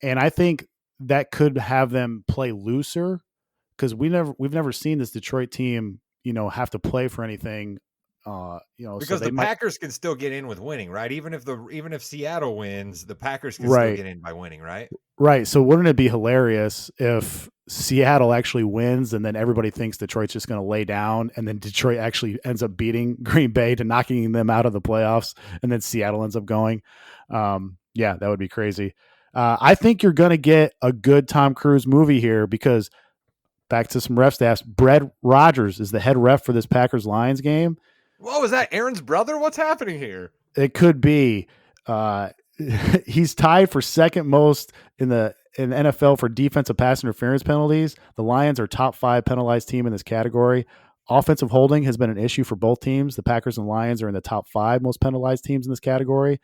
And I think that could have them play looser because we've never seen this Detroit team have to play for anything. Because so they the might. Packers can still get in with winning, right? Even if Seattle wins, the Packers can still Right. get in by winning, right? Right. So wouldn't it be hilarious if Seattle actually wins and then everybody thinks Detroit's just going to lay down and then Detroit actually ends up beating Green Bay to knocking them out of the playoffs and then Seattle ends up going? Yeah, that would be crazy. I think you're going to get a good Tom Cruise movie here because back to some ref stats. Brett Rogers is the head ref for this Packers-Lions game. Whoa, is that Aaron's brother? What's happening here? It could be. He's tied for second most in the NFL for defensive pass interference penalties. The Lions are top 5 penalized team in this category. Offensive holding has been an issue for both teams. The Packers and Lions are in the top 5 most penalized teams in this category.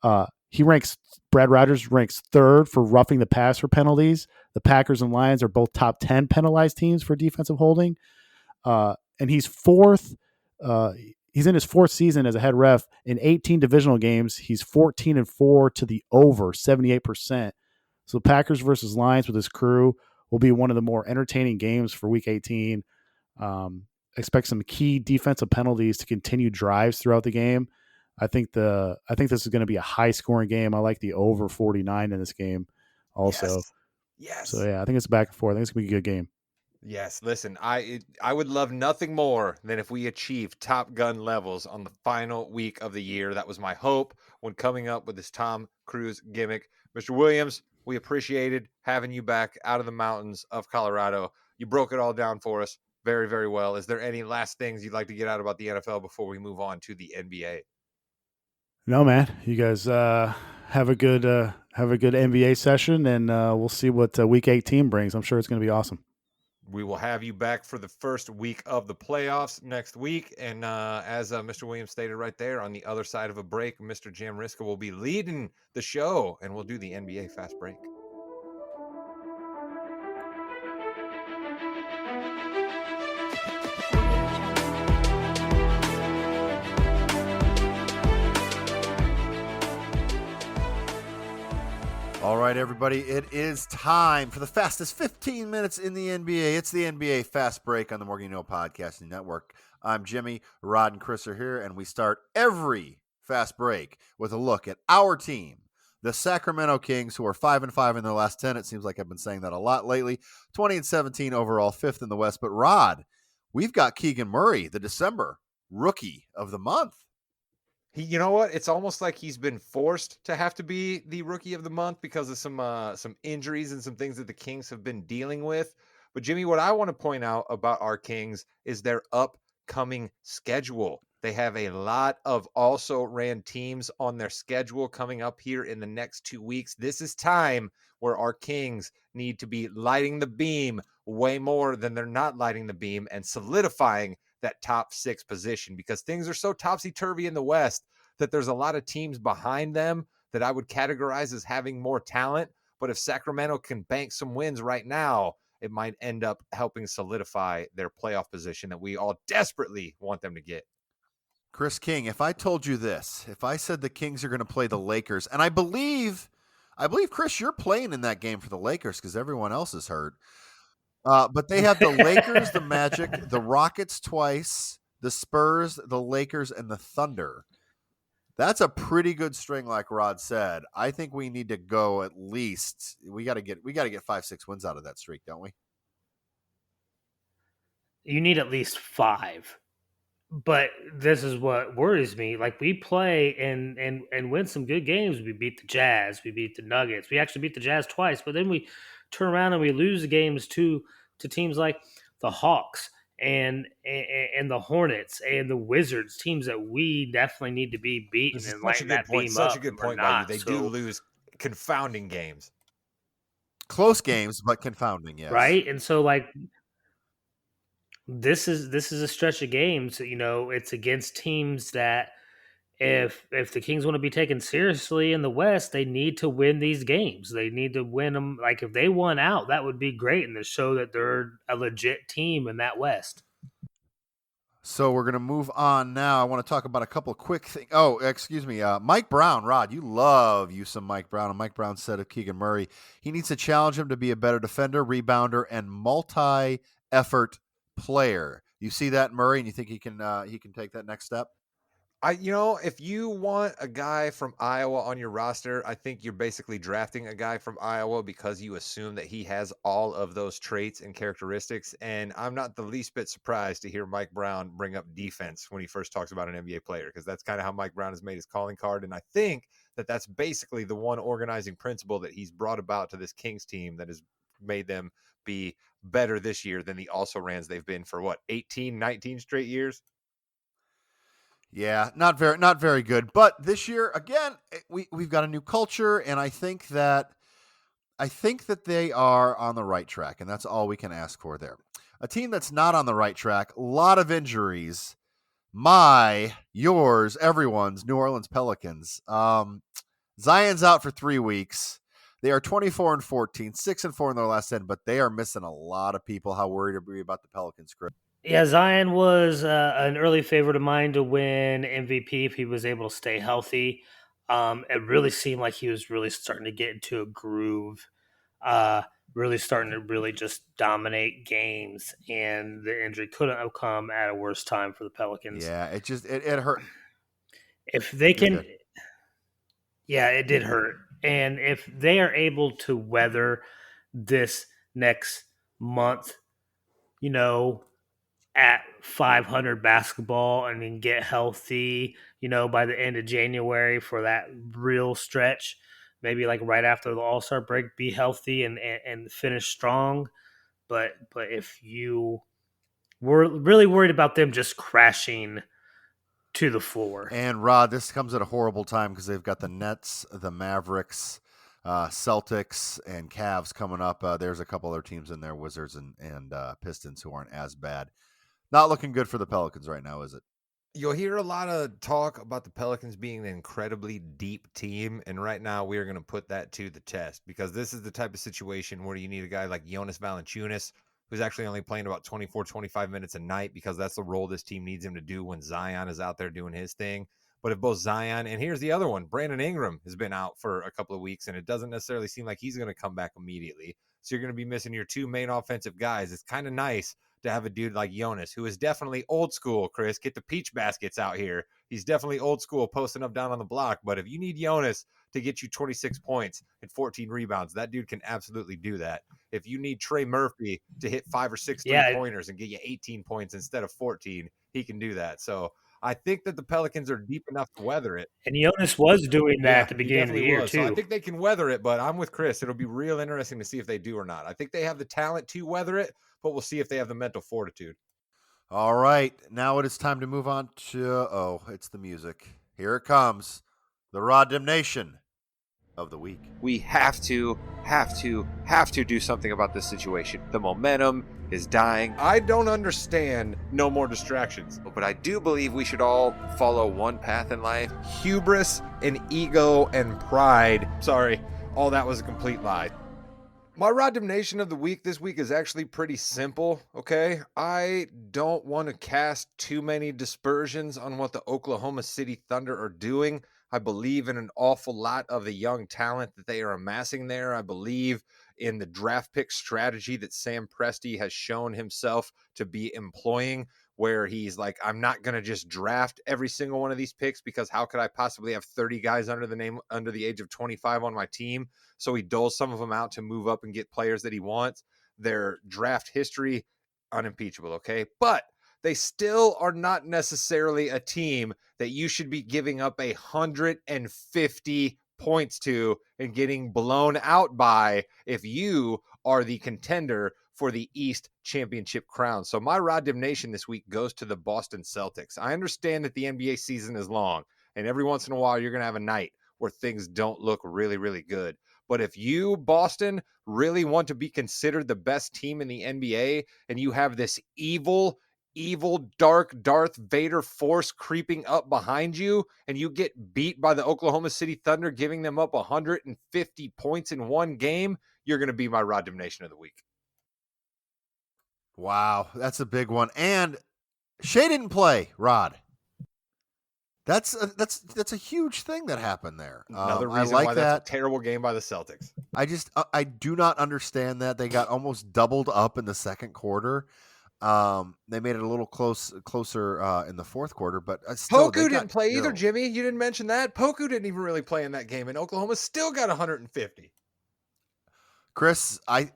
Brad Rogers ranks 3rd for roughing the passer penalties. The Packers and Lions are both top 10 penalized teams for defensive holding. And he's 4th. He's in his 4th season as a head ref. In 18 divisional games, he's 14-4 to the over, 78%. So Packers versus Lions with his crew will be one of the more entertaining games for Week 18. Expect some key defensive penalties to continue drives throughout the game. I think this is going to be a high-scoring game. I like the over 49 in this game also. Yes. So, yeah, I think it's back and forth. I think it's going to be a good game. Yes, listen, I would love nothing more than if we achieved Top Gun levels on the final week of the year. That was my hope when coming up with this Tom Cruise gimmick. Mr. Williams, we appreciated having you back out of the mountains of Colorado. You broke it all down for us very, very well. Is there any last things you'd like to get out about the NFL before we move on to the NBA? No, man. You guys have a good NBA session, and we'll see what Week 18 brings. I'm sure it's going to be awesome. We will have you back for the first week of the playoffs next week. And as Mr. Williams stated right there, on the other side of a break, Mr. Jamriska will be leading the show, and we'll do the NBA Fast Break. All right, everybody, it is time for the fastest 15 minutes in the NBA. It's the NBA Fast Break on the Morgan Hill Podcasting Network. I'm Jimmy, Rod, and Chris are here, and we start every Fast Break with a look at our team, the Sacramento Kings, who are 5-5 in their last 10. It seems like I've been saying that a lot lately. 20-17 overall, 5th in the West. But Rod, we've got Keegan Murray, the December Rookie of the Month. You know what? It's almost like he's been forced to have to be the Rookie of the Month because of some injuries and some things that the Kings have been dealing with. But Jimmy, what I want to point out about our Kings is their upcoming schedule. They have a lot of also ran teams on their schedule coming up here in the next 2 weeks. This is time where our Kings need to be lighting the beam way more than they're not lighting the beam and solidifying that top 6 position, because things are so topsy-turvy in the West that there's a lot of teams behind them that I would categorize as having more talent. But if Sacramento can bank some wins right now, it might end up helping solidify their playoff position that we all desperately want them to get. Chris King, if I told you this, if I said the Kings are going to play the Lakers, and I believe, Chris, you're playing in that game for the Lakers because everyone else is hurt. But they have the Lakers, the Magic, the Rockets twice, the Spurs, the Lakers, and the Thunder. That's a pretty good string, like Rod said. I think we need to go at least. We got to get 5-6 wins out of that streak, don't we? You need at least 5. But this is what worries me. Like, we play and win some good games. We beat the Jazz. We beat the Nuggets. We actually beat the Jazz twice. But then we turn around and we lose the games to teams like the Hawks and the Hornets and the Wizards, teams that we definitely need to be beaten and lighting that beam up. Such a good point by you. They do lose confounding games. Close games, but confounding, yes. Right? And so, like, this is a stretch of games. You know, it's against teams that if the Kings want to be taken seriously in the West, they need to win these games. They need to win them. Like, if they won out, that would be great and to show that they're a legit team in that West. So we're going to move on now. I want to talk about a couple of quick things. Oh, excuse me. Mike Brown, Rod, you love you some Mike Brown. And Mike Brown said of Keegan Murray, he needs to challenge him to be a better defender, rebounder, and multi-effort player. You see that in Murray, and you think he can take that next step? If you want a guy from Iowa on your roster, I think you're basically drafting a guy from Iowa because you assume that he has all of those traits and characteristics. And I'm not the least bit surprised to hear Mike Brown bring up defense when he first talks about an NBA player, because that's kind of how Mike Brown has made his calling card. And I think that that's basically the one organizing principle that he's brought about to this Kings team that has made them be better this year than the also-rans they've been for 18, 19 straight years. Yeah, not very good. But this year, again, we've got a new culture, and I think that they are on the right track, and that's all we can ask for there. A team that's not on the right track, a lot of injuries. Yours, everyone's New Orleans Pelicans. Zion's out for 3 weeks. They are 24-14, 6-4 in their last 10, but they are missing a lot of people. How worried are we about the Pelicans, Chris? Yeah, Zion was an early favorite of mine to win MVP if he was able to stay healthy. It really seemed like he was really starting to get into a groove, really starting to really just dominate games, and the injury couldn't have come at a worse time for the Pelicans. Yeah, it hurt. If they can, yeah, it did hurt. And if they are able to weather this next month, at 500 basketball and then get healthy, by the end of January for that real stretch, maybe like right after the All-Star break, be healthy and finish strong. But if you were really worried about them just crashing to the floor. And Rod, this comes at a horrible time because they've got the Nets, the Mavericks, Celtics, and Cavs coming up. There's a couple other teams in there, Wizards and Pistons, who aren't as bad. Not looking good for the Pelicans right now, is it? You'll hear a lot of talk about the Pelicans being an incredibly deep team, and right now we are going to put that to the test, because this is the type of situation where you need a guy like Jonas Valanciunas, who's actually only playing about 24, 25 minutes a night, because that's the role this team needs him to do when Zion is out there doing his thing. But if both Zion, and here's the other one, Brandon Ingram has been out for a couple of weeks, and it doesn't necessarily seem like he's going to come back immediately. So you're going to be missing your two main offensive guys. It's kind of nice to have a dude like Jonas, who is definitely old school, Chris. Get the peach baskets out here. He's definitely old school, posting up down on the block. But if you need Jonas to get you 26 points and 14 rebounds, that dude can absolutely do that. If you need Trey Murphy to hit 5 or 6 3-pointers and get you 18 points instead of 14, he can do that. So I think that the Pelicans are deep enough to weather it. And Jonas was doing that at the beginning of the year, too. So I think they can weather it, but I'm with Chris. It'll be real interesting to see if they do or not. I think they have the talent to weather it, but we'll see if they have the mental fortitude. All right. Now it is time to move on to, it's the music. Here it comes. The Raw Damnation of the week. We have to do something about this situation. The momentum is dying. I don't understand no more distractions, but I do believe we should all follow one path in life. Hubris and ego and pride. Sorry, all that was a complete lie. My Raw Damnation of the week this week is actually pretty simple, okay? I don't want to cast too many dispersions on what the Oklahoma City Thunder are doing. I believe in an awful lot of the young talent that they are amassing there. I believe in the draft pick strategy that Sam Presti has shown himself to be employing, where he's like, I'm not going to just draft every single one of these picks, because how could I possibly have 30 guys under the age of 25 on my team? So he doles some of them out to move up and get players that he wants. Their draft history, unimpeachable, okay? But they still are not necessarily a team that you should be giving up 150 points to and getting blown out by if you are the contender for the East Championship crown. So my Raw Damnation this week goes to the Boston Celtics. I understand that the NBA season is long, and every once in a while you're going to have a night where things don't look really, really good. But if you, Boston, really want to be considered the best team in the NBA, and you have this evil, dark Darth Vader force creeping up behind you, and you get beat by the Oklahoma City Thunder, giving them up 150 points in one game, you're going to be my Raw Damnation of the week. Wow, that's a big one. And Shea didn't play, Rod. That's a huge thing that happened there. Another reason why that's a terrible game by the Celtics. I do not understand that. They got almost doubled up in the second quarter. They made it a little closer in the fourth quarter, but still they Poku got didn't play either, killed. Jimmy. You didn't mention that. Poku didn't even really play in that game, and Oklahoma still got 150. Chris, They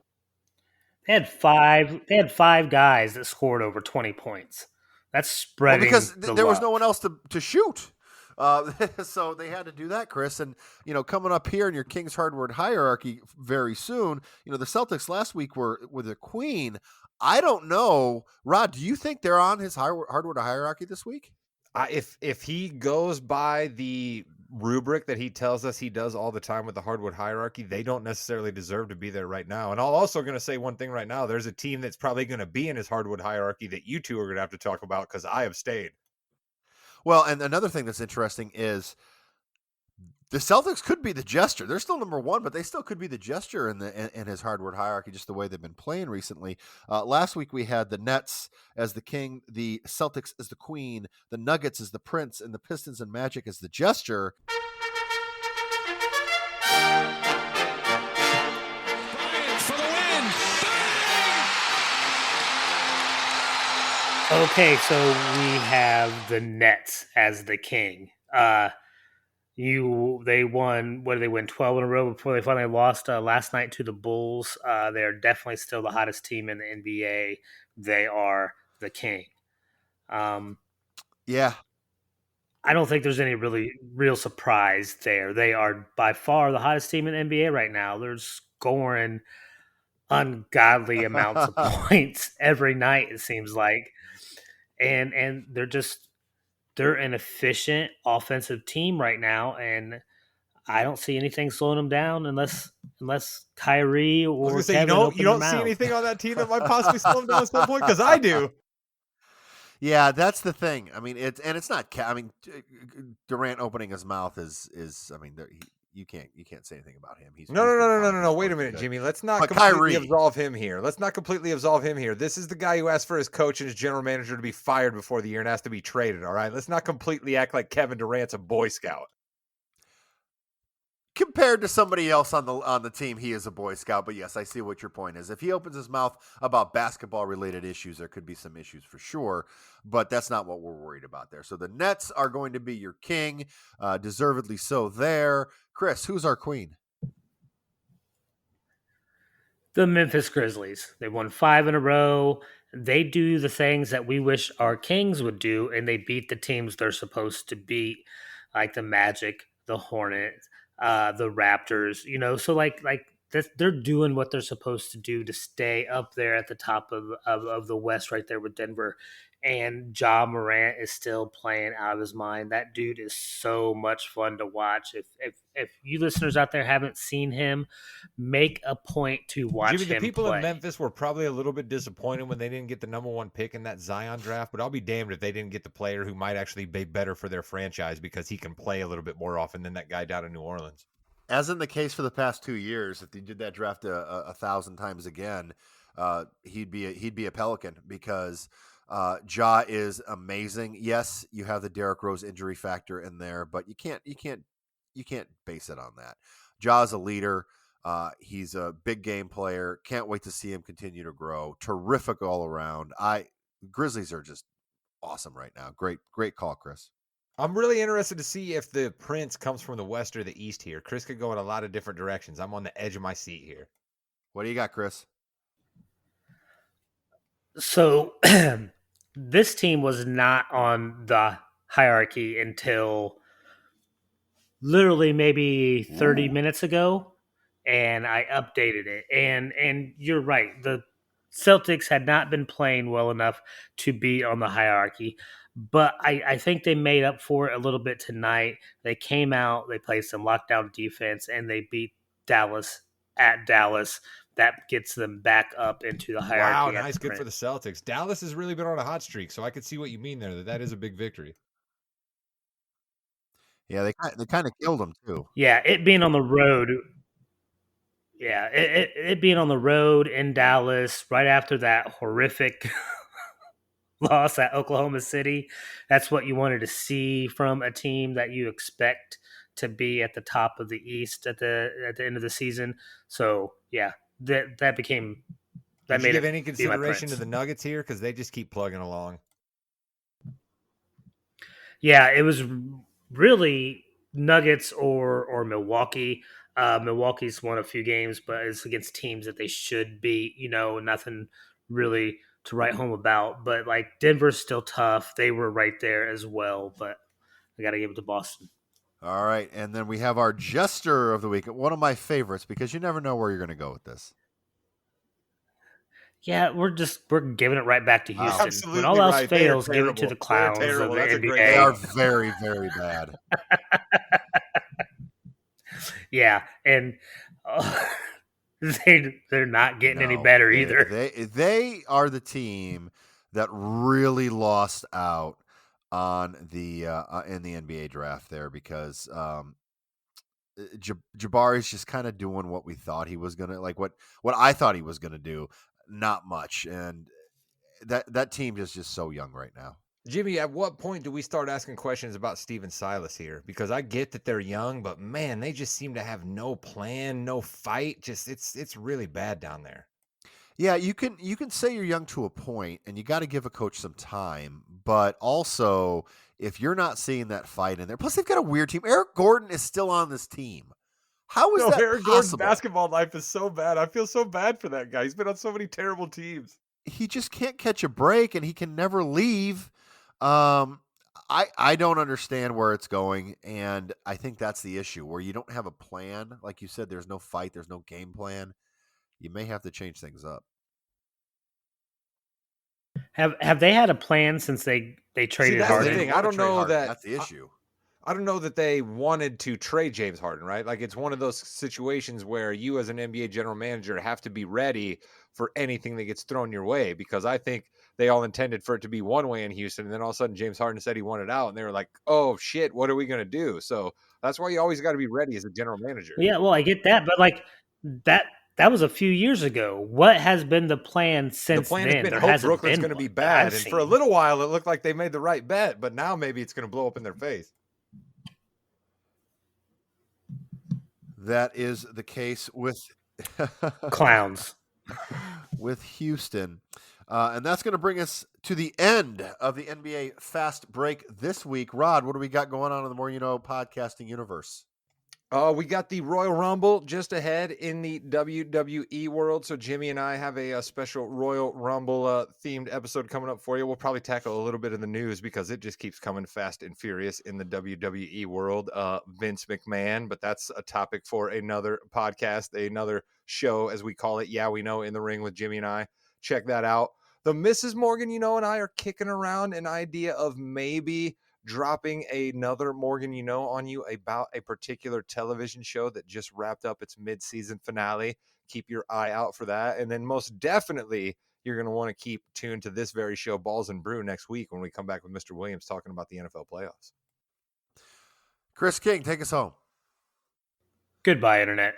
had five guys that scored over 20 points. That's spreading because the there was love. no one else to shoot. So they had to do that, Chris. And, coming up here in your Kings hardwood hierarchy very soon, the Celtics last week were with a queen. I don't know. Rod, do you think they're on his hardwood hierarchy this week? If he goes by the rubric that he tells us he does all the time with the hardwood hierarchy, they don't necessarily deserve to be there right now. And I'm also going to say one thing right now. There's a team that's probably going to be in his hardwood hierarchy that you two are going to have to talk about because I have stayed. Well, and another thing that's interesting is the Celtics could be the jester. They're still number one, but they still could be the jester in his hardwood hierarchy, just the way they've been playing recently. Last week we had the Nets as the king, the Celtics as the queen, the Nuggets as the prince, and the Pistons and Magic as the jester. Okay, so we have the Nets as the king. They won. What did they win? 12 in a row before they finally lost last night to the Bulls. They're definitely still the hottest team in the NBA. They are the king. Yeah, I don't think there's any real surprise there. They are by far the hottest team in the NBA right now. They're scoring ungodly amounts of points every night, it seems like. And they're an efficient offensive team right now, and I don't see anything slowing them down unless Kyrie I was or going to say, Kevin open you their don't see mouth. anything on that team that might possibly slow them down at some point? Because I do. yeah, that's the thing. I mean, it's not. I mean, Durant opening his mouth is. I mean, you can't say anything about him. He's No. Wait a minute, good. Jimmy. Let's not But completely Kyrie. absolve him here. This is the guy who asked for his coach and his general manager to be fired before the year and asked to be traded. All right. Let's not completely act like Kevin Durant's a Boy Scout. Compared to somebody else on the team, he is a Boy Scout. But yes, I see what your point is. If he opens his mouth about basketball related issues, there could be some issues for sure. But that's not what we're worried about there. So the Nets are going to be your king, deservedly so there. Chris, who's our queen? The Memphis Grizzlies. They won 5 in a row. They do the things that we wish our Kings would do, and they beat the teams they're supposed to beat, like the Magic, the Hornets, the Raptors. So they're doing what they're supposed to do to stay up there at the top of the West, right there with Denver. And Ja Morant is still playing out of his mind. That dude is so much fun to watch. If you listeners out there haven't seen him, make a point to watch Jimmy, the him people play. in Memphis were probably a little bit disappointed when they didn't get the number one pick in that Zion draft, but I'll be damned if they didn't get the player who might actually be better for their franchise because he can play a little bit more often than that guy down in New Orleans. As in the case for the past 2 years, if they did that draft a 1,000 times again, he'd be a Pelican because Ja is amazing. Yes, you have the Derrick Rose injury factor in there, but you can't base it on that. Ja is a leader. He's a big game player. Can't wait to see him continue to grow. Terrific all around. Grizzlies are just awesome right now. Great call, Chris. I'm really interested to see if the Prince comes from the West or the East here. Chris could go in a lot of different directions. I'm on the edge of my seat here. What do you got, Chris? So this team was not on the hierarchy until literally maybe 30 minutes ago, and I updated it. And you're right, the Celtics had not been playing well enough to be on the hierarchy, but I think they made up for it a little bit tonight. They came out, they played some lockdown defense, and they beat Dallas at Dallas. That gets them back up into the hierarchy. Wow, nice, good for the Celtics. Dallas has really been on a hot streak, so I could see what you mean there. That is a big victory. Yeah, they kind of killed him too. Yeah, it being on the road. Yeah, it being on the road in Dallas right after that horrific loss at Oklahoma City. That's what you wanted to see from a team that you expect to be at the top of the East at the end of the season. So yeah, that became Did you made give it any be my consideration to Prince. the Nuggets here? Because they just keep plugging along. Yeah, it was really Nuggets or Milwaukee. Milwaukee's won a few games, but it's against teams that they should beat. Nothing really to write home about. But like Denver's still tough. They were right there as well, but I got to give it to Boston. All right, and then we have our jester of the week, one of my favorites because you never know where you're going to go with this. Yeah, we're giving it right back to Wow. Houston. Absolutely When all else right. They are fails, give it to terrible. the They are clowns of terrible. the That's a great They NBA. are very, very bad. Yeah, and they're not getting any No, better either. They are the team that really lost out on the in the NBA draft there because Jabari's just kind of doing what we thought he was gonna like what I thought he was gonna do, not much, and that team is just so young right now. Jimmy, at what point do we start asking questions about Steven Silas here? Because I get that they're young, but man, they just seem to have no plan, no fight. Just it's really bad down there. Yeah, you can say you're young to a point, and you got to give a coach some time. But also, if you're not seeing that fight in there, plus they've got a weird team. Eric Gordon is still on this team. How is that Eric Gordon's possible? basketball life is so bad. I feel so bad for that guy. He's been on so many terrible teams. He just can't catch a break, and he can never leave. I don't understand where it's going, and I think that's the issue where you don't have a plan. Like you said, there's no fight, there's no game plan. You may have to change things up. Have they had a plan since they traded that's the Harden? thing. I don't know that That's the issue. I don't know that they wanted to trade James Harden, right? Like it's one of those situations where you as an NBA general manager have to be ready for anything that gets thrown your way because I think they all intended for it to be one way in Houston and then all of a sudden James Harden said he wanted out and they were like, "Oh shit, what are we going to do?" So that's why you always got to be ready as a general manager. Yeah, well, I get that, but like that was a few years ago. What has been the plan since The plan then? has been There hope hasn't Brooklyn's been going to be one that I've bad and for a seen. little while it looked like they made the right bet, but now maybe it's going to blow up in their face. That is the case with Clowns. with Houston. And that's going to bring us to the end of the NBA Fast Break this week. Rod, what do we got going on in the More You Know podcasting universe? We got the Royal Rumble just ahead in the WWE world. So Jimmy and I have a special Royal Rumble themed episode coming up for you. We'll probably tackle a little bit of the news because it just keeps coming fast and furious in the WWE world. Vince McMahon, but that's a topic for another podcast, another show, as we call it. Yeah, we know, In the Ring with Jimmy and I. Check that out. The Mrs. Morgan, and I are kicking around an idea of maybe dropping another Morgan on you about a particular television show that just wrapped up its mid-season finale. Keep your eye out for that. And then most definitely, you're going to want to keep tuned to this very show, Balls and Brew, next week when we come back with Mr. Williams talking about the NFL playoffs. Chris King, take us home. Goodbye, Internet.